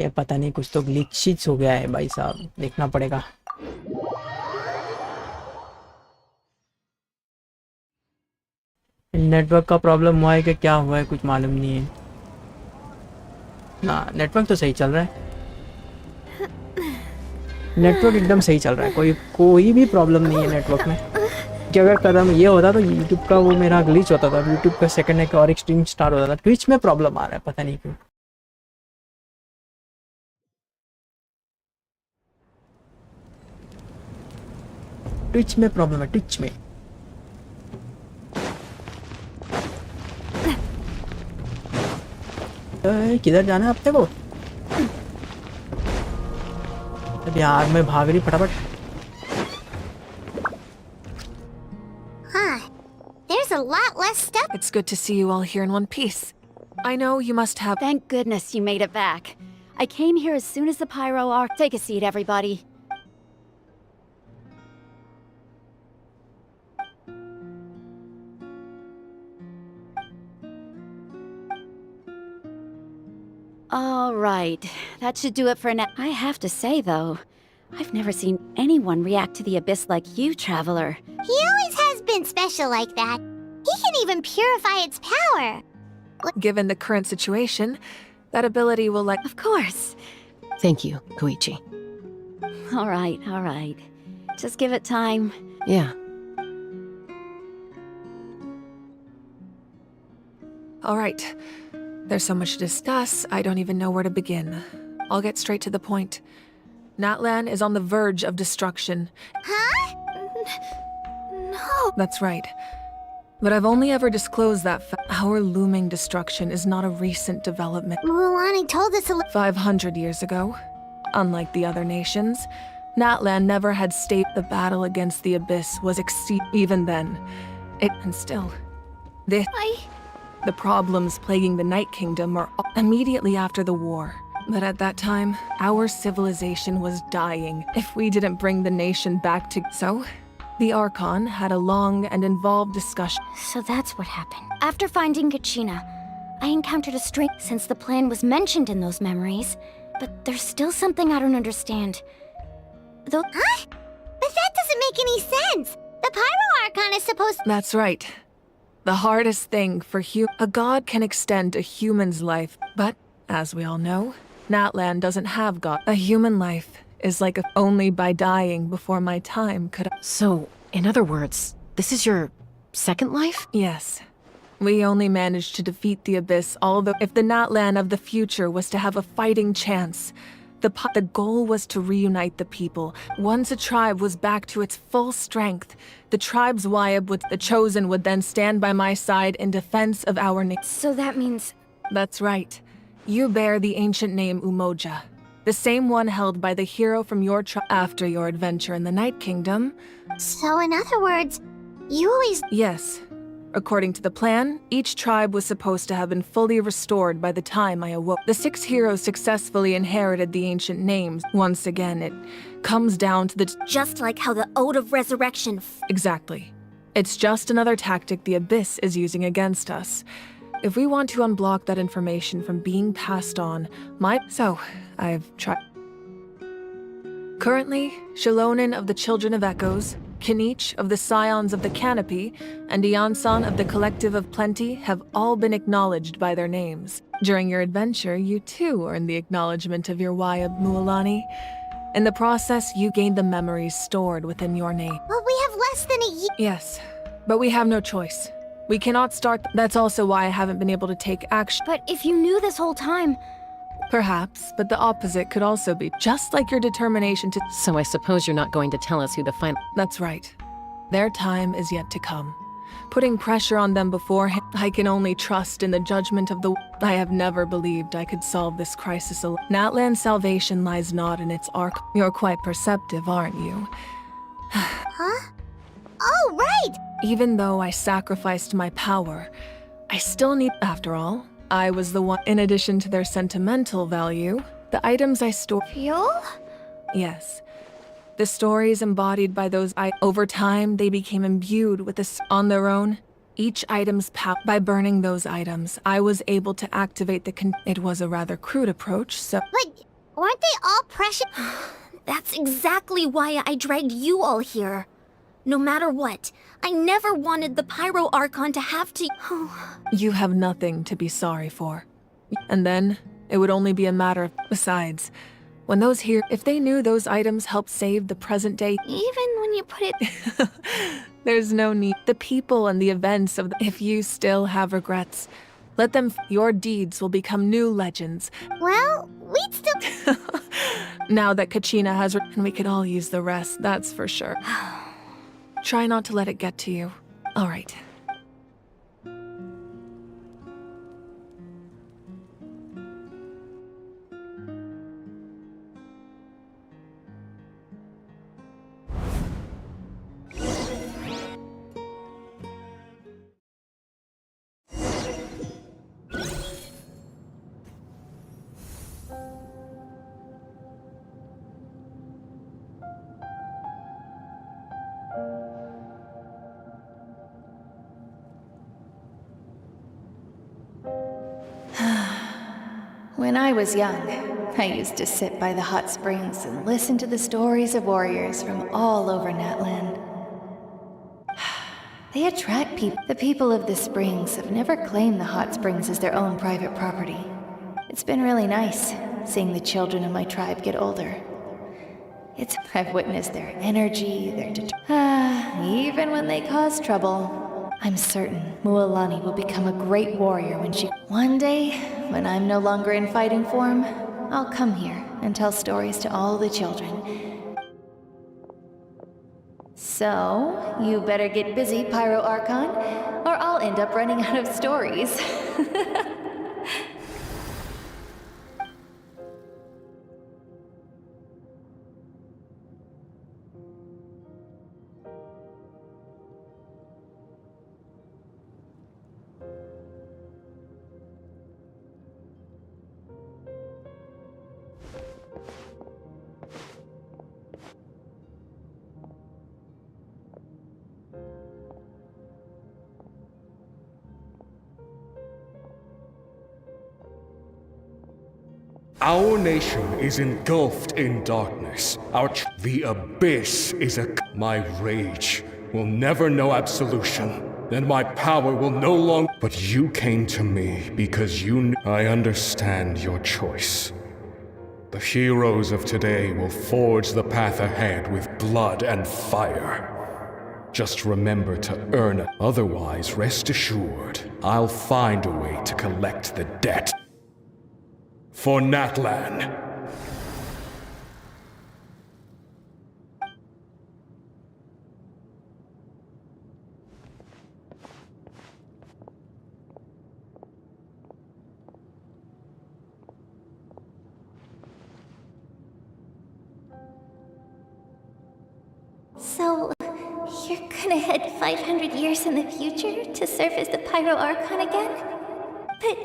ये पता नहीं कुछ तो glitch हो गया है भाई साहब, देखना पड़ेगा। नेटवर्क का प्रॉब्लम हुआ है कि क्या हुआ है कुछ मालूम नहीं है ना। नेटवर्क तो सही चल रहा है, नेटवर्क एकदम सही चल रहा है, कोई भी प्रॉब्लम नहीं है नेटवर्क में। कि अगर कदम ये होता तो यूट्यूब का वो मेरा ग्लिच होता था, यूट्यूब का सेकंड एक और एक स्ट्रीम स्टार्ट होता था। ट्विच में प्रॉब्लम आ रहा है पता नहीं क्यों। ट्विच में प्रॉब्लम है, ट्विच में। किधर जाना है अपने को? अब यार मैं भाग रही फटाफट। Huh. There's a lot less stuff. It's good to see you all here in one piece. I know you must have. Thank goodness you made it back. I came here as soon as the Pyro Arc. Take a seat, everybody. All right, that should do it for now. I have to say, though, I've never seen anyone react to the Abyss like you, Traveler. He always has been special like that. He can even purify its power. Given the current situation, that ability will let. Of course. Thank you, Koichi. All right. Just give it time. Yeah. All right. There's so much to discuss, I don't even know where to begin. I'll get straight to the point. Natlan is on the verge of destruction. Huh? No. That's right. But I've only ever disclosed that our looming destruction is not a recent development. Mulan told us 500 years ago. Unlike the other nations, Natlan never had staked the battle against the Abyss was even then. And still, the problems plaguing the Night Kingdom are immediately after the war. But at that time, our civilization was dying if we didn't bring the nation back to. So, the Archon had a long and involved discussion. So that's what happened. After finding Kachina, I encountered a strange. Since the plan was mentioned in those memories, but there's still something I don't understand. Though. Huh? But that doesn't make any sense. The Pyro Archon is supposed. That's right. The hardest thing for a god can extend a human's life, but as we all know, Natlan doesn't have God. A human life is like only by dying before my time could. So, in other words, this is your second life? Yes. We only managed to defeat the Abyss, although if the Natlan of the future was to have a fighting chance, the goal was to reunite the people. Once a tribe was back to its full strength, the tribe's the Chosen would then stand by my side in defense of our nation. So that means. That's right. You bear the ancient name Umoja, the same one held by the hero from your tribe after your adventure in the Night Kingdom. So in other words, you always. Yes. According to the plan, each tribe was supposed to have been fully restored by the time I awoke. The 6 heroes successfully inherited the ancient names. Once again, it comes down to the... Just like how the Ode of Resurrection... Exactly. It's just another tactic the Abyss is using against us. If we want to unblock that information from being passed on, So, I've tried... Currently, Shalonin of the Children of Echoes, Kinich of the Scions of the Canopy, and Iansan of the Collective of Plenty have all been acknowledged by their names. During your adventure, you too earned the acknowledgement of your Wayab Mualani. In the process, you gained the memories stored within your name. But we have less than a year. Yes, but we have no choice. We cannot start. That's also why I haven't been able to take action. But if you knew this whole time... Perhaps, but the opposite could also be. Just like your determination to... So I suppose you're not going to tell us who the final... That's right. Their time is yet to come. Putting pressure on them beforehand, I can only trust in the judgment of the... I have never believed I could solve this crisis alone. Natlan's salvation lies not in its arc. You're quite perceptive, aren't you? Huh? Oh, right! Even though I sacrificed my power, I still need... After all, I was the one... In addition to their sentimental value, the items I store... Fuel? Yes. The stories embodied by those over time, they became imbued with this on their own. Each item's power. By burning those items, I was able to activate the It was a rather crude approach, so... But weren't they all precious? That's exactly why I dragged you all here. No matter what, I never wanted the Pyro Archon to have to... You have nothing to be sorry for. And then, it would only be a matter of... Besides, when those here... If they knew those items helped save the present day... Even when you put it... There's no need. The people and the events of... If you still have regrets, let them... Your deeds will become new legends. Well, we'd still... Now that Kachina has... And we could all use the rest, that's for sure. Try not to let it get to you. All right. When I was young, I used to sit by the hot springs and listen to the stories of warriors from all over Natlan. They attract people. The people of the springs have never claimed the hot springs as their own private property. It's been really nice seeing the children of my tribe get older. I've witnessed their energy, their even when they cause trouble. I'm certain Mualani will become a great warrior when she... One day, when I'm no longer in fighting form, I'll come here and tell stories to all the children. So, you better get busy, Pyro Archon, or I'll end up running out of stories. Our nation is engulfed in darkness. The abyss is My rage will never know absolution, and my power will no longer... But you came to me because you I understand your choice. The heroes of today will forge the path ahead with blood and fire. Just remember to earn it. Otherwise, rest assured, I'll find a way to collect the debt. For Natlan. So, you're gonna head 500 years in the future to serve as the Pyro Archon again? But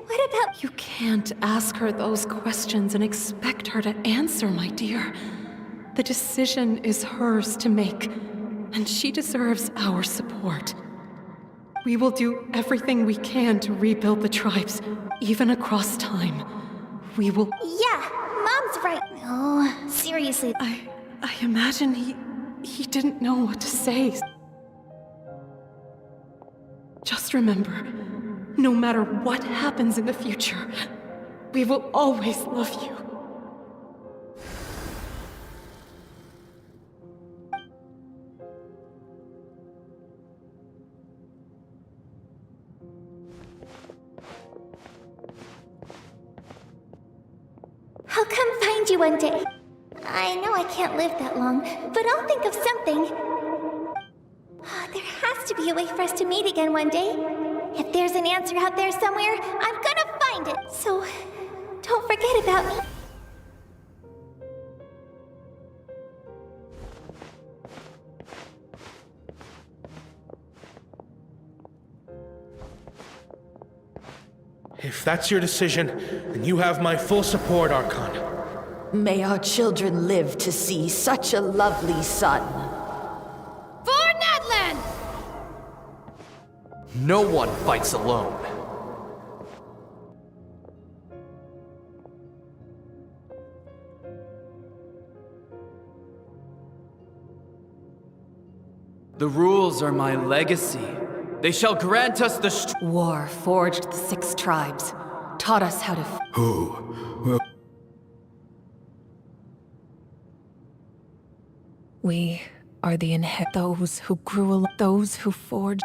what about— You can't ask her those questions and expect her to answer, my dear. The decision is hers to make, and she deserves our support. We will do everything we can to rebuild the tribes, even across time. We will— Yeah, Mom's right. Oh, seriously. I imagine he didn't know what to say. Just remember, no matter what happens in the future, we will always love you. I'll come find you one day. I know I can't live that long, but I'll think of something. There has to be a way for us to meet again one day. If there's an answer out there somewhere, I'm gonna find it. So, don't forget about me. If that's your decision, then you have my full support, Archon. May our children live to see such a lovely son. For Natlan! No one fights alone. The rules are my legacy. They shall grant us the War forged the 6 tribes, taught us how to Who will... We are the those who grew those who forged.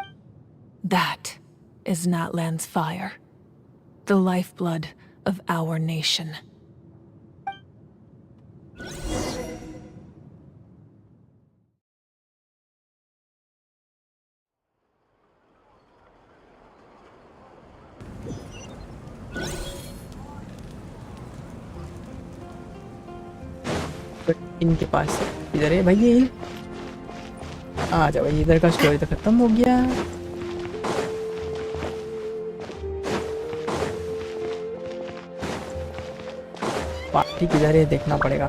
That is Natlan's fire, the lifeblood of our nation. इनके पास है। इधर है भाई ये। आ जाओ भाई, इधर का स्टोरी तो खत्म हो गया। पार्टी किधर है देखना पड़ेगा।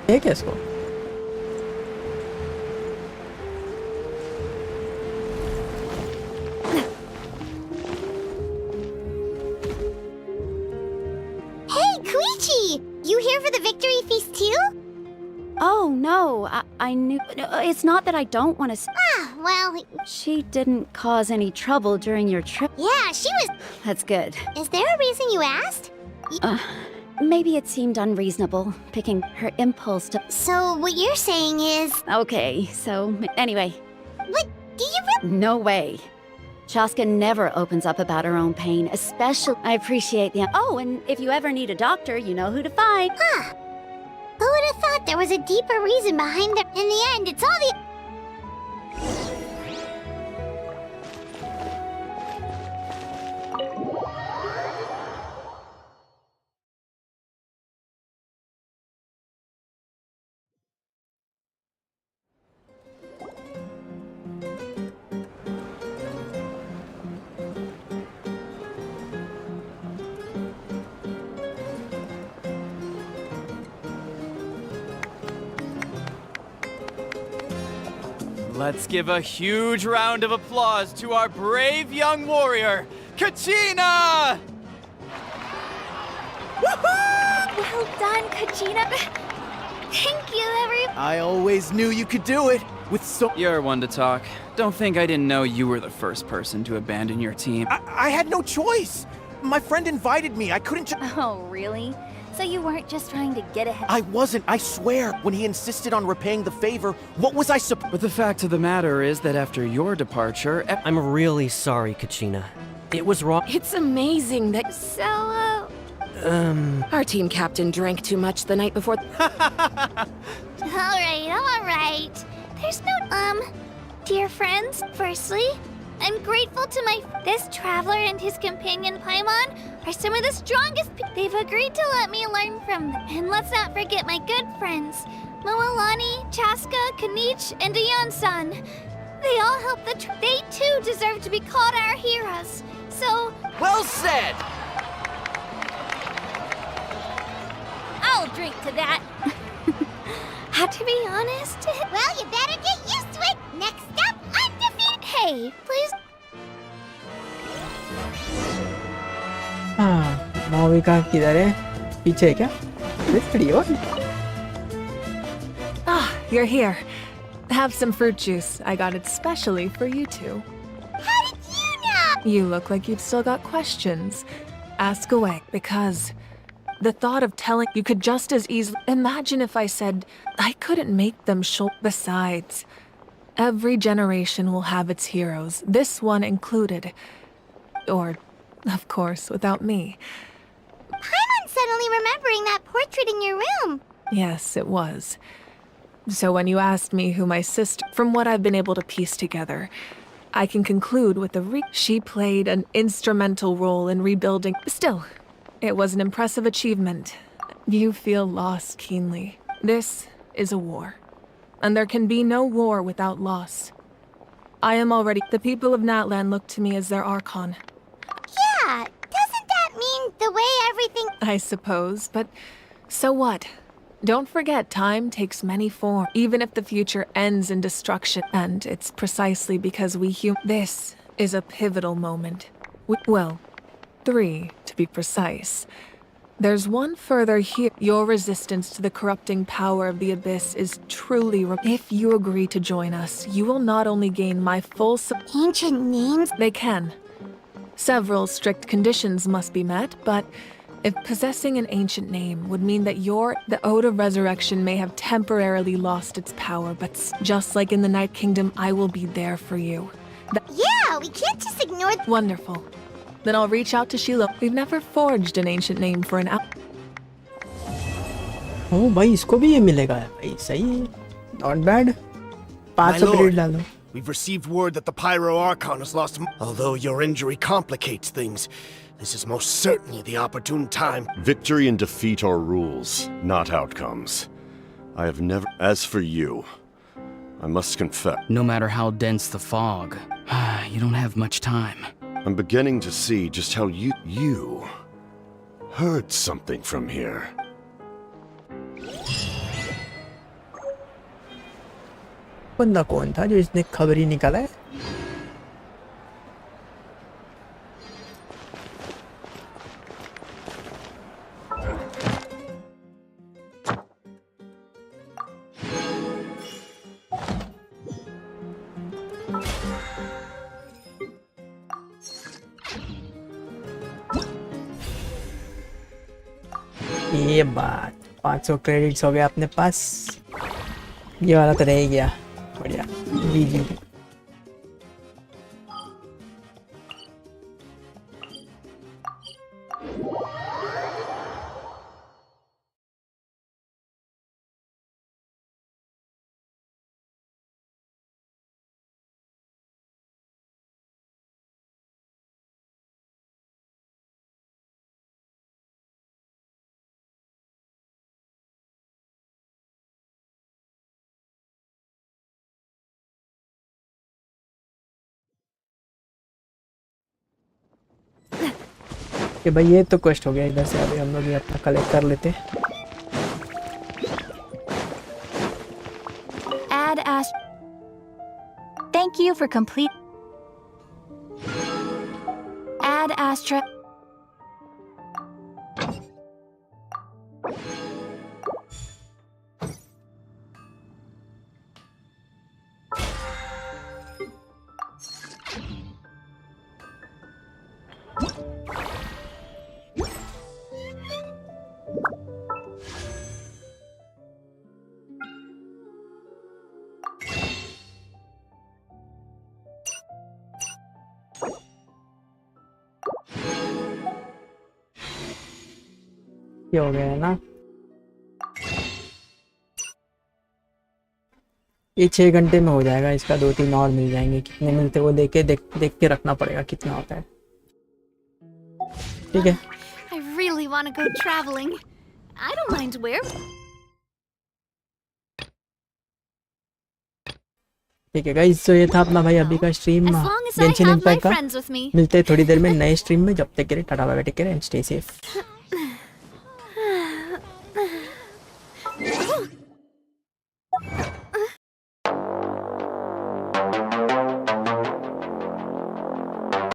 ये क्या इसको? You here for the victory feast too? Oh, no, I knew— it's not that I don't want to— well... She didn't cause any trouble during your trip. Yeah, she was... That's good. Is there a reason you asked? Maybe it seemed unreasonable, picking her impulse to— So, what you're saying is... Okay, so, anyway. What? Do you No way. Chaska never opens up about her own pain, especially— I appreciate the— Oh, and if you ever need a doctor, you know who to find. Who would have thought there was a deeper reason behind it? In the end, it's all the... Let's give a huge round of applause to our brave young warrior, Kachina! Well done, Kachina. Thank you, everyone. I always knew you could do it. With so— You're one to talk. Don't think I didn't know you were the first person to abandon your team. I had no choice. My friend invited me. I couldn't Oh, really? So you weren't just trying to get ahead? I wasn't, I swear. When he insisted on repaying the favor, what was I supposed— But the fact of the matter is that after your departure— I'm really sorry, Kachina. It was wrong. It's amazing that— So, Our team captain drank too much the night before. all right. There's no, dear friends, firstly, I'm grateful to this traveler and his companion Paimon are some of the strongest they've agreed to let me learn from them. And let's not forget my good friends, Moalani, Chaska, Kanich, and Ayan-san. They all help they too deserve to be called our heroes. So... Well said! I'll drink to that. To be honest... Well, you better get used to it. Next up, undefeated. Hey, please... हाँ मौविका किधर है पीछे है क्या खड़ी हो Ah, you're here. Have some fruit juice. I got it specially for you two. How did you know? You look like you've still got questions. Ask away, because the thought of telling you could just as easily imagine if I said I couldn't make them show. Besides, every generation will have its heroes, this one included. Or, of course, without me. Paimon's suddenly remembering that portrait in your room. Yes, it was. So when you asked me who my sister, from what I've been able to piece together, I can conclude with she played an instrumental role in rebuilding. Still, it was an impressive achievement. You feel loss keenly. This is a war, and there can be no war without loss. I am already. The people of Natlan look to me as their Archon. Yeah, doesn't that mean the way everything... I suppose, but so what? Don't forget, time takes many forms, even if the future ends in destruction. And it's precisely because this is a pivotal moment. Well, 3, to be precise. There's one further here. Your resistance to the corrupting power of the Abyss is truly... If you agree to join us, you will not only gain my full Ancient names? They can. Several strict conditions must be met, but if possessing an ancient name would mean that the Ode of Resurrection may have temporarily lost its power, but just like in the Night Kingdom, I will be there for you. Yeah, we can't just ignore... Wonderful. Then I'll reach out to Sheila. We've never forged an ancient name for an ओ भाई इसको भी ये मिलेगा भाई सही not bad 500 credit डालो. We've received word that the Pyro Archon has lost. Although your injury complicates things, this is most certainly the opportune time. Victory and defeat are rules, not outcomes. I have never... As for you, I must confess... No matter how dense the fog, you don't have much time. I'm beginning to see just how you heard something from here. बंदा कौन था जो इसने खबर ही निकाला है? ये बात 500 क्रेडिट्स हो गए अपने पास. ये वाला तो रह गया. बढ़िया जी. कि भाई ये तो क्वेस्ट हो गया इधर से. अभी हम लोग ये अपना कलेक्ट कर लेते हैं. Add Thank you for complete. Add Astra. हो गया है ना. ये 6 घंटे में हो जाएगा इसका, 2-3 और मिल जाएंगे। कितने मिलते वो देख के रखना पड़ेगा कितना होता है। ठीक है I really want to go traveling. I don't mind where. ठीक है गाइस, तो ये था अपना भाई अभी का stream As long as I Genshin have my impact का। friends with me. मिलते हैं थोड़ी देर में नए स्ट्रीम में, जब तक के लिए tata bye bye, take care and stay safe.